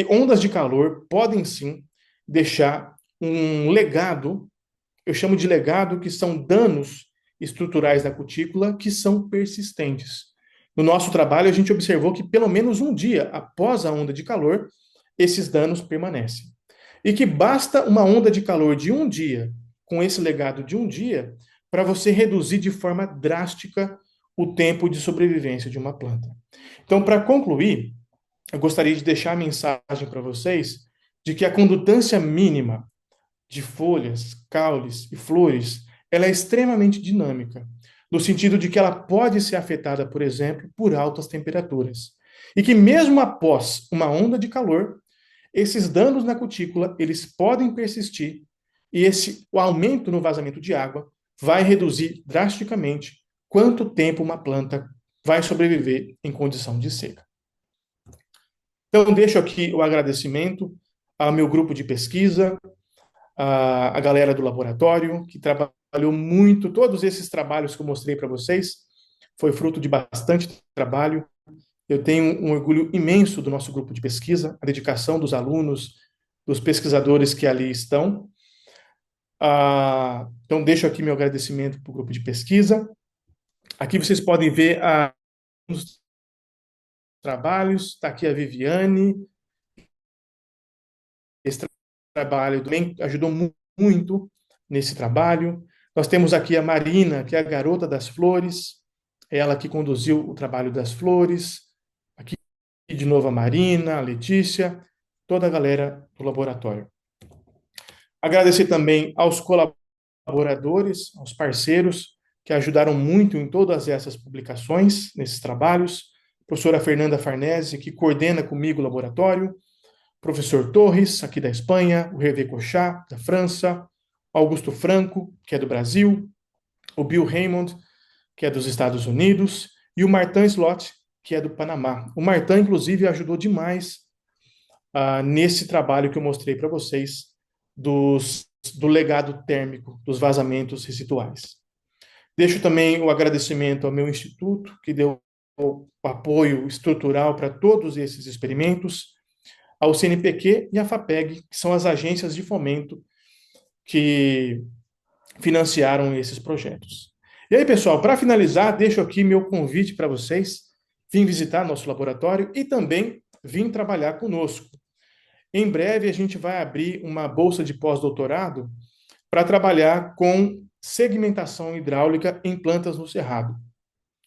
ondas de calor podem sim deixar um legado, eu chamo de legado, que são danos estruturais da cutícula que são persistentes. No nosso trabalho, a gente observou que pelo menos um dia após a onda de calor, esses danos permanecem. E que basta uma onda de calor de um dia, com esse legado de um dia, para você reduzir de forma drástica o tempo de sobrevivência de uma planta. Então, para concluir, eu gostaria de deixar a mensagem para vocês de que a condutância mínima de folhas, caules e flores, ela é extremamente dinâmica, no sentido de que ela pode ser afetada, por exemplo, por altas temperaturas. E que mesmo após uma onda de calor, esses danos na cutícula, eles podem persistir e o aumento no vazamento de água vai reduzir drasticamente quanto tempo uma planta vai sobreviver em condição de seca. Então, deixo aqui o agradecimento ao meu grupo de pesquisa, a galera do laboratório, que trabalhou muito. Todos esses trabalhos que eu mostrei para vocês foi fruto de bastante trabalho. Eu tenho um orgulho imenso do nosso grupo de pesquisa, a dedicação dos alunos, dos pesquisadores que ali estão. Então, deixo aqui meu agradecimento para o grupo de pesquisa. Aqui vocês podem ver os trabalhos. Está aqui a Viviane. Esse trabalho também ajudou muito nesse trabalho. Nós temos aqui a Marina, que é a garota das flores, ela que conduziu o trabalho das flores. Aqui de novo a Marina, a Letícia, toda a galera do laboratório. Agradecer também aos colaboradores, aos parceiros, que ajudaram muito em todas essas publicações, nesses trabalhos. A professora Fernanda Farnese, que coordena comigo o laboratório, professor Torres, aqui da Espanha, o Hervé Cochat, da França, Augusto Franco, que é do Brasil, o Bill Raymond, que é dos Estados Unidos, e o Martin Slot, que é do Panamá. O Martin, inclusive, ajudou demais nesse trabalho que eu mostrei para vocês do legado térmico dos vazamentos residuais. Deixo também o agradecimento ao meu instituto, que deu o apoio estrutural para todos esses experimentos, ao CNPq e à FAPEG, que são as agências de fomento que financiaram esses projetos. E aí, pessoal, para finalizar, deixo aqui meu convite para vocês vir visitar nosso laboratório e também vir trabalhar conosco. Em breve, a gente vai abrir uma bolsa de pós-doutorado para trabalhar com segmentação hidráulica em plantas no cerrado.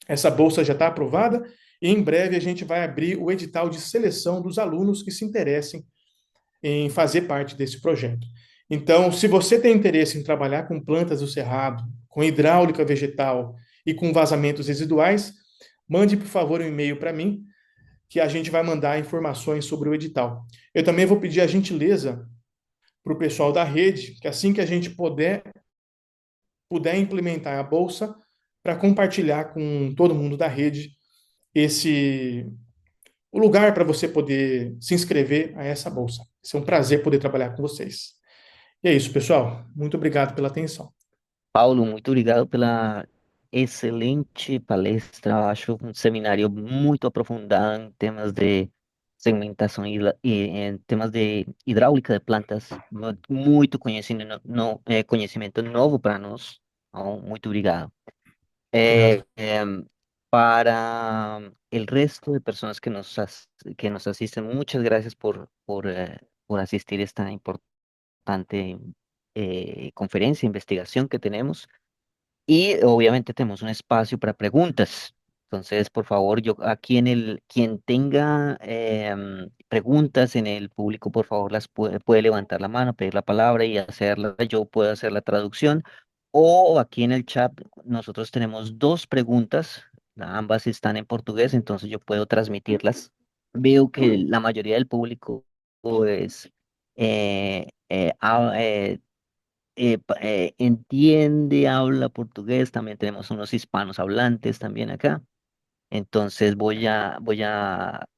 Essa bolsa já está aprovada e em breve a gente vai abrir o edital de seleção dos alunos que se interessem em fazer parte desse projeto. Então, se você tem interesse em trabalhar com plantas do cerrado, com hidráulica vegetal e com vazamentos residuais, mande, por favor, um e-mail para mim, que a gente vai mandar informações sobre o edital. Eu também vou pedir a gentileza para o pessoal da rede, que assim que a gente puder implementar a bolsa, para compartilhar com todo mundo da rede o lugar para você poder se inscrever a essa bolsa. Vai ser um prazer poder trabalhar com vocês. E é isso, pessoal. Muito obrigado pela atenção. Paulo, muito obrigado pela excelente palestra. Acho um seminário muito aprofundado em temas de segmentação e em temas de hidráulica de plantas. Muito conhecimento, conhecimento novo para nós. Então, muito obrigado. Obrigado. Para el resto de personas que nos asisten, muchas gracias por asistir a esta importante conferencia, investigación que tenemos. Y obviamente tenemos un espacio para preguntas. Entonces, por favor, yo aquí quien tenga preguntas en el público, por favor, puede levantar la mano, pedir la palabra y hacerla. Yo puedo hacer la traducción. O aquí en el chat, nosotros tenemos dos preguntas. Ambas están en portugués, entonces yo puedo transmitirlas. Veo que la mayoría del público es eh, eh, ha- eh, entiende, habla portugués, también tenemos unos hispanos hablantes también acá. Entonces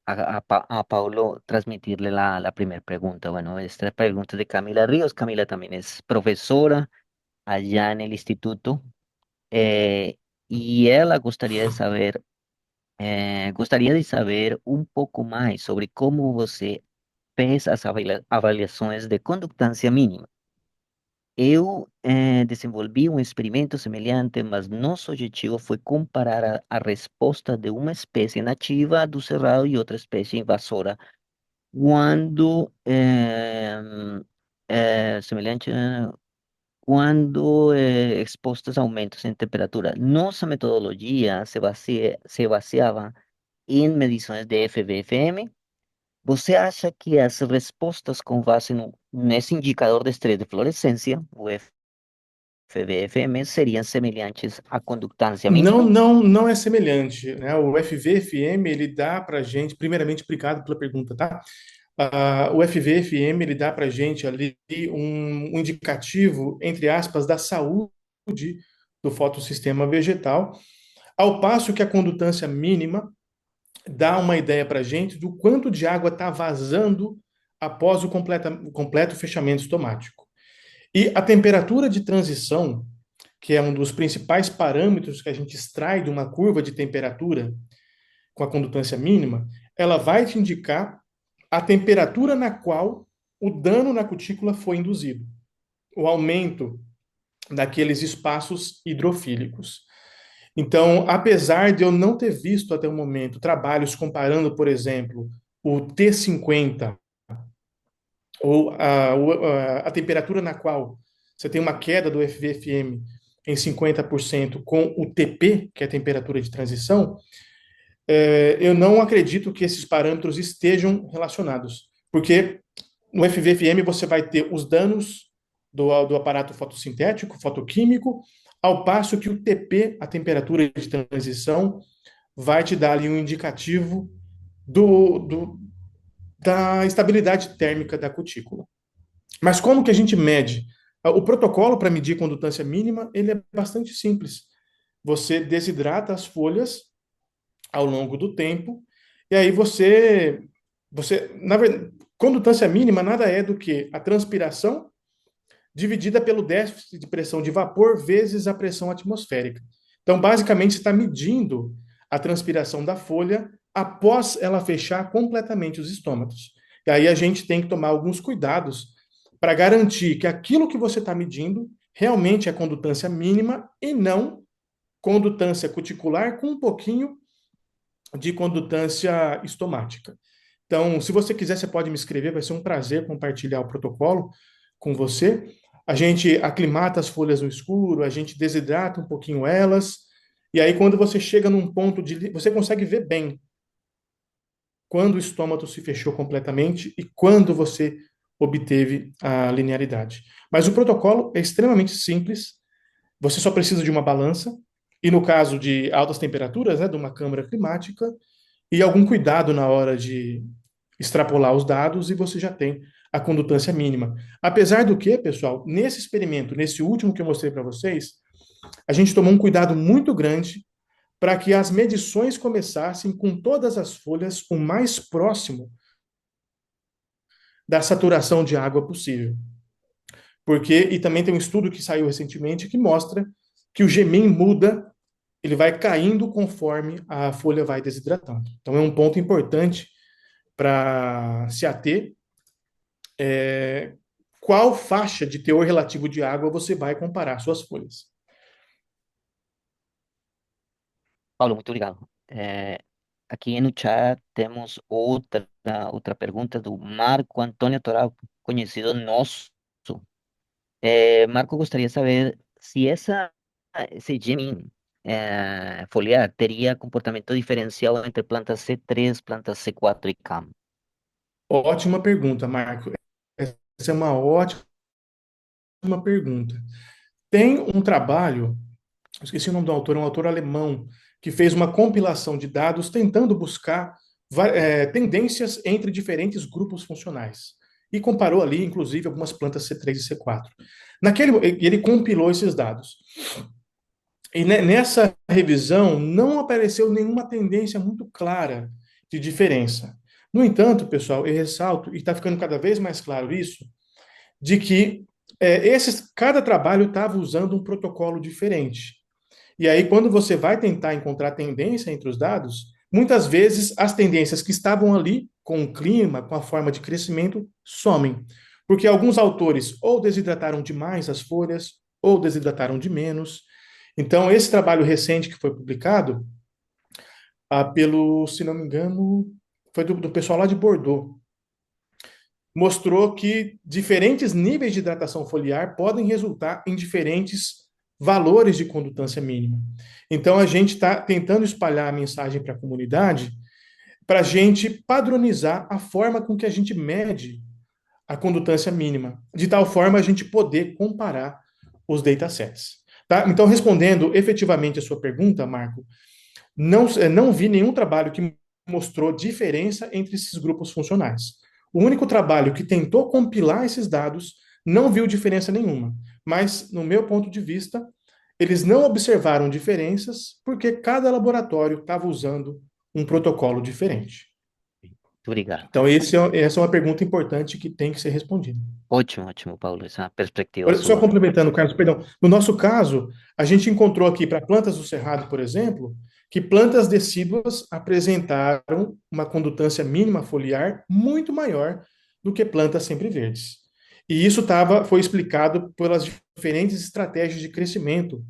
a Paulo transmitirle la primera pregunta. Bueno, esta pregunta es de Camila Ríos. Camila también es profesora allá en el instituto, eh, y ella gostaria de saber um pouco mais sobre como você fez as avaliações de conductância mínima. Eu desenvolvi um experimento semelhante, mas nosso objetivo foi comparar a resposta de uma espécie nativa do cerrado e outra espécie invasora quando semelhante quando expostas a aumentos em temperatura. Nossa metodologia se baseava em medições de FVFM. Você acha que as respostas com base nesse indicador de estresse de fluorescência, o FVFM, seriam semelhantes à condutância Não, mínima? não, não é semelhante, né? O FVFM, ele dá para gente, primeiramente, obrigado pela pergunta, tá? O FVFM, ele dá para gente ali um indicativo, entre aspas, da saúde do fotossistema vegetal, ao passo que a condutância mínima dá uma ideia para gente do quanto de água está vazando após o completo fechamento estomático. E a temperatura de transição, que é um dos principais parâmetros que a gente extrai de uma curva de temperatura com a condutância mínima, ela vai te indicar a temperatura na qual o dano na cutícula foi induzido, o aumento daqueles espaços hidrofílicos. Então, apesar de eu não ter visto até o momento trabalhos comparando, por exemplo, o T50 ou a temperatura na qual você tem uma queda do FVFM em 50% com o TP, que é a temperatura de transição, eu não acredito que esses parâmetros estejam relacionados, porque no FVFM você vai ter os danos do aparato fotossintético, fotoquímico, ao passo que o TP, a temperatura de transição, vai te dar ali um indicativo do, do, da estabilidade térmica da cutícula. Mas como que a gente mede? O protocolo para medir condutância mínima, ele é bastante simples. Você desidrata as folhas ao longo do tempo, e aí na verdade, condutância mínima nada é do que a transpiração dividida pelo déficit de pressão de vapor vezes a pressão atmosférica. Então, basicamente, você está medindo a transpiração da folha após ela fechar completamente os estômatos. E aí a gente tem que tomar alguns cuidados para garantir que aquilo que você está medindo realmente é condutância mínima e não condutância cuticular com um pouquinho de condutância estomática. Então, se você quiser, você pode me escrever, vai ser um prazer compartilhar o protocolo com você. A gente aclimata as folhas no escuro, a gente desidrata um pouquinho elas, e aí quando você chega num ponto de... Você consegue ver bem quando o estômago se fechou completamente e quando você obteve a linearidade. Mas o protocolo é extremamente simples, você só precisa de uma balança, e no caso de altas temperaturas, né, de uma câmara climática, e algum cuidado na hora de extrapolar os dados, e você já tem a condutância mínima. Apesar do que, pessoal, nesse experimento, nesse último que eu mostrei para vocês, a gente tomou um cuidado muito grande para que as medições começassem com todas as folhas o mais próximo da saturação de água possível. E também tem um estudo que saiu recentemente que mostra que o Gemin muda, ele vai caindo conforme a folha vai desidratando. Então é um ponto importante para se ater. Qual faixa de teor relativo de água você vai comparar suas folhas? Paulo, muito obrigado. Aqui no chat temos outra pergunta do Marco Antônio Toral, conhecido nosso. Marco gostaria de saber se esse Gemin foliar teria comportamento diferencial entre plantas C3, plantas C4 e CAM. Ótima pergunta, Marco. Essa é uma ótima pergunta. Tem um trabalho, eu esqueci o nome do autor, é um autor alemão, que fez uma compilação de dados tentando buscar tendências entre diferentes grupos funcionais. E comparou ali, inclusive, algumas plantas C3 e C4. Ele compilou esses dados. E nessa revisão não apareceu nenhuma tendência muito clara de diferença. No entanto, pessoal, eu ressalto, e está ficando cada vez mais claro isso, de que cada trabalho estava usando um protocolo diferente. E aí, quando você vai tentar encontrar tendência entre os dados, muitas vezes as tendências que estavam ali, com o clima, com a forma de crescimento, somem. Porque alguns autores ou desidrataram demais as folhas, ou desidrataram de menos. Então, esse trabalho recente que foi publicado, se não me engano, foi do pessoal lá de Bordeaux, mostrou que diferentes níveis de hidratação foliar podem resultar em diferentes valores de condutância mínima. Então, a gente está tentando espalhar a mensagem para a comunidade para a gente padronizar a forma com que a gente mede a condutância mínima, de tal forma a gente poder comparar os datasets. Tá? Então, respondendo efetivamente a sua pergunta, Marco, não vi nenhum trabalho que mostrou diferença entre esses grupos funcionais. O único trabalho que tentou compilar esses dados não viu diferença nenhuma. Mas, no meu ponto de vista, eles não observaram diferenças porque cada laboratório estava usando um protocolo diferente. Muito obrigado. Então, essa é uma pergunta importante que tem que ser respondida. Ótimo, ótimo, Paulo, essa perspectiva Só sua. complementando, Carlos, perdão. No nosso caso, a gente encontrou aqui para plantas do cerrado, por exemplo, que plantas decíduas apresentaram uma condutância mínima foliar muito maior do que plantas sempre verdes. E isso foi explicado pelas diferentes estratégias de crescimento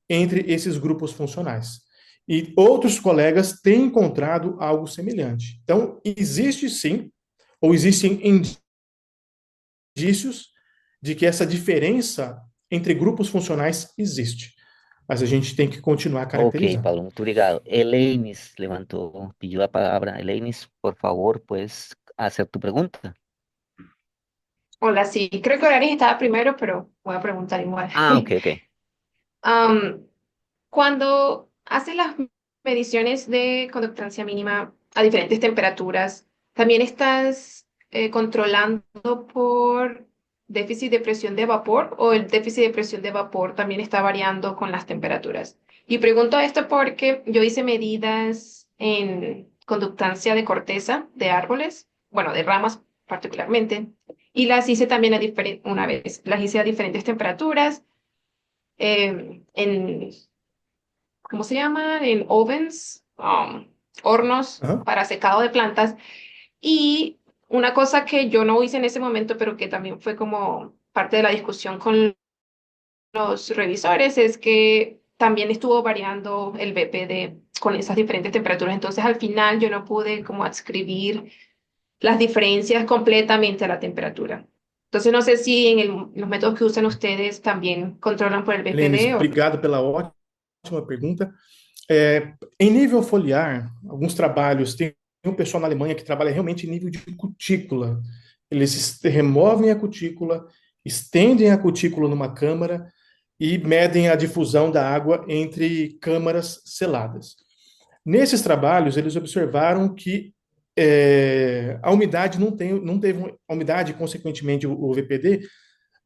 entre esses grupos funcionais. E outros colegas têm encontrado algo semelhante. Então, existe sim, ou existem indícios de que essa diferença entre grupos funcionais existe. Mas a gente tem que continuar Ok, caracterizando. Paulo, muito obrigado. Elainis pidió la palabra. Elainis, por favor, puedes hacer tu pregunta. Hola, sí, creo que Oranis estaba primero, pero voy a preguntar igual. Ah, ok, ok. Am, Cuando haces las mediciones de conductancia mínima a diferentes temperaturas, ¿también estás controlando por déficit de presión de vapor o el déficit de presión de vapor también está variando con las temperaturas? Y pregunto esto porque yo hice medidas en conductancia de corteza de árboles, bueno, de ramas particularmente, y las hice también una vez, las hice a diferentes temperaturas, en ¿cómo se llama? En ovens, hornos Aham. para secado de plantas. Y una cosa que yo no hice en ese momento, pero que también fue como parte de la discusión con los revisores, es que también estuvo variando el BPD con esas diferentes temperaturas. Entonces, al final yo no pude como adscribir las diferencias completamente a la temperatura. Entonces, no sé si los métodos que usan ustedes también controlan por el Lênis, BPD o no. obrigado pela ótima pergunta. Em nível foliar, alguns trabalhos, tem um pessoal na Alemanha que trabalha realmente em nível de cutícula. Eles removem a cutícula, estendem a cutícula numa câmara e medem a difusão da água entre câmaras seladas. Nesses trabalhos, eles observaram que a umidade não teve a umidade, consequentemente o VPD,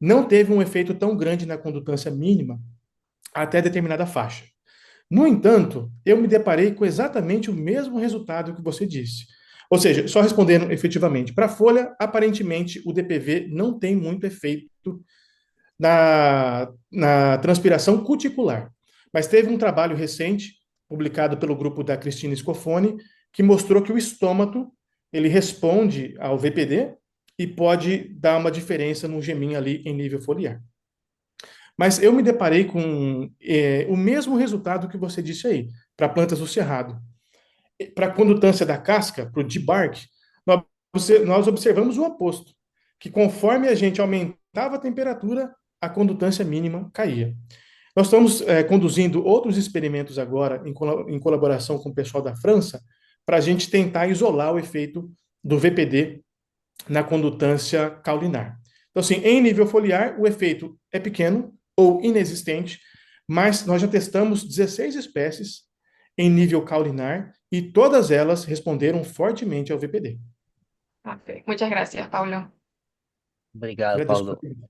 não teve um efeito tão grande na condutância mínima até determinada faixa. No entanto, eu me deparei com exatamente o mesmo resultado que você disse. Ou seja, só respondendo efetivamente, para a folha, aparentemente o DPV não tem muito efeito na transpiração cuticular. Mas teve um trabalho recente, publicado pelo grupo da Cristina Scofone, que mostrou que o estômago ele responde ao VPD e pode dar uma diferença no gemin ali em nível foliar. Mas eu me deparei com o mesmo resultado que você disse aí, para plantas do cerrado. Para a condutância da casca, para o debark, nós observamos o oposto, que conforme a gente aumentava a temperatura, a condutância mínima caía. Nós estamos conduzindo outros experimentos agora, em colaboração com o pessoal da França, para a gente tentar isolar o efeito do VPD na condutância caulinar. Então, assim, em nível foliar, o efeito é pequeno ou inexistente, mas nós já testamos 16 espécies em nível caulinar e todas elas responderam fortemente ao VPD. Perfecto. Muchas gracias, Paulo. Obrigado, Agradeço pela Paulo. pergunta.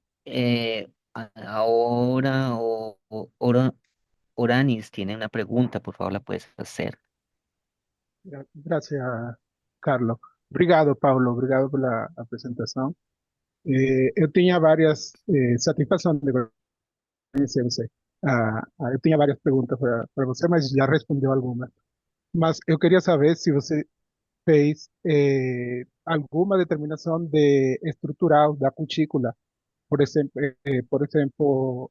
Ahora, Oranis tiene una pregunta, por favor, la puedes hacer. Gracias, Carlos. Obrigado, Paulo. Obrigado pela apresentação. Eu tinha várias satisfações de conhecer você. Eu tinha várias perguntas para você, mas já respondeu algumas. Mas eu queria saber se você fez alguma determinação de estrutural da cutícula, por exemplo,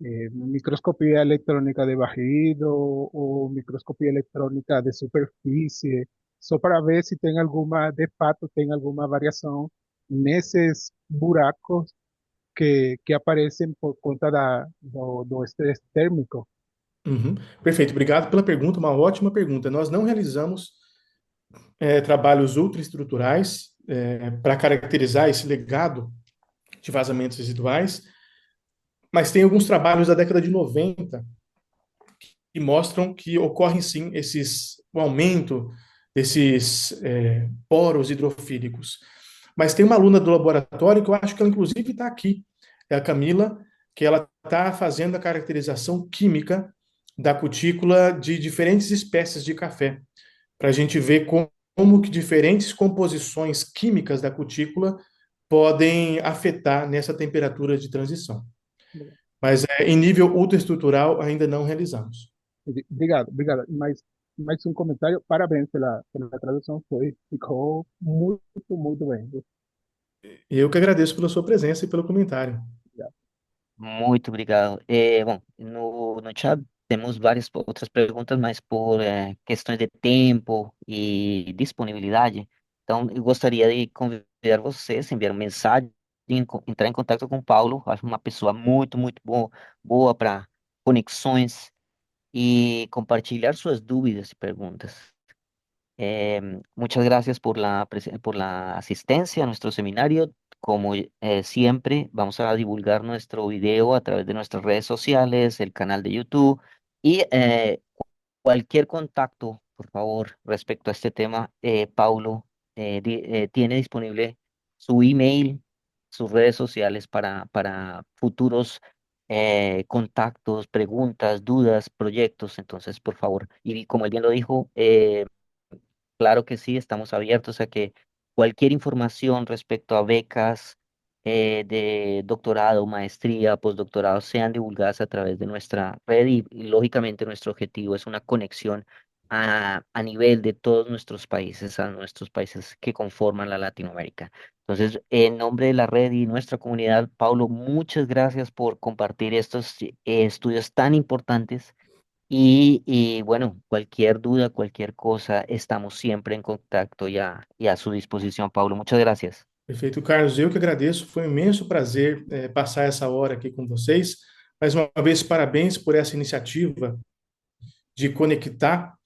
microscopía electrónica de barrido o microscopía electrónica de superfície, só para ver se tem alguma, de fato, tem alguma variação nesses buracos que aparecem por conta do estresse térmico. Uhum. Perfeito, obrigado pela pergunta, uma ótima pergunta. Nós não realizamos trabalhos ultraestruturais para caracterizar esse legado de vazamentos residuais, mas tem alguns trabalhos da década de 90 que mostram que ocorre sim o aumento desses poros hidrofílicos. Mas tem uma aluna do laboratório que eu acho que ela inclusive está aqui, é a Camila, que ela está fazendo a caracterização química da cutícula de diferentes espécies de café, para a gente ver como que diferentes composições químicas da cutícula podem afetar nessa temperatura de transição. Mas em nível ultraestrutural ainda não realizamos. Obrigado, obrigado. Mais um comentário. Parabéns pela tradução. Ficou muito, muito bem. Eu que agradeço pela sua presença e pelo comentário. Obrigado. Muito obrigado. Bom, no chat temos várias outras perguntas, mas por questões de tempo e disponibilidade, então eu gostaria de convidar vocês a enviar uma mensagem, entrar em contato com o Paulo. Acho uma pessoa muito, muito boa para conexões y compartilhar sus dudas y preguntas. Muchas gracias por la asistencia a nuestro seminario. Como siempre, vamos a divulgar nuestro video a través de nuestras redes sociales, el canal de YouTube y cualquier contacto, por favor, respecto a este tema. Paulo tiene disponible su email, sus redes sociales para futuros contactos, preguntas, dudas, proyectos. Entonces, por favor, y como él bien lo dijo, claro que sí, estamos abiertos a que cualquier información respecto a becas de doctorado, maestría, postdoctorado sean divulgadas a través de nuestra red y, lógicamente nuestro objetivo es una conexión a nivel de todos nuestros países, a nuestros países que conforman la Latinoamérica. Entonces, en nombre de la red y nuestra comunidad, Paulo, muchas gracias por compartir estos estudios tan importantes y bueno, cualquier duda, cualquier cosa, estamos siempre en contacto y a su disposición, Pablo. Muchas gracias. Perfeito, Carlos. Eu que agradeço. Foi um imenso prazer passar essa hora aqui com vocês. Mais uma vez, parabéns por essa iniciativa de conectar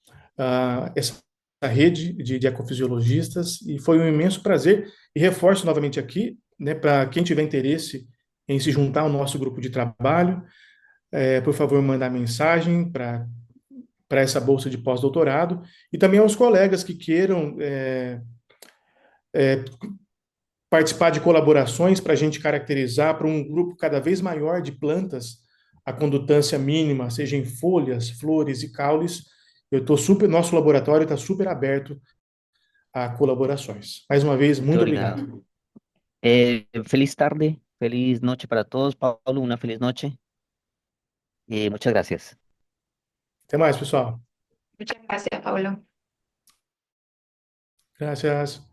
essa rede de ecofisiologistas e foi um imenso prazer. E reforço novamente aqui, né, para quem tiver interesse em se juntar ao nosso grupo de trabalho, por favor, mandar mensagem para essa bolsa de pós-doutorado e também aos colegas que queiram participar de colaborações para a gente caracterizar para um grupo cada vez maior de plantas a condutância mínima, seja em folhas, flores e caules. Nosso laboratório está super aberto a colaborações. Mais uma vez, Muito muito obrigado. obrigado. Feliz tarde, feliz noche para todos, Pablo, una feliz noche. Muchas gracias. Até mais, pessoal. Muchas gracias, Paulo. Gracias.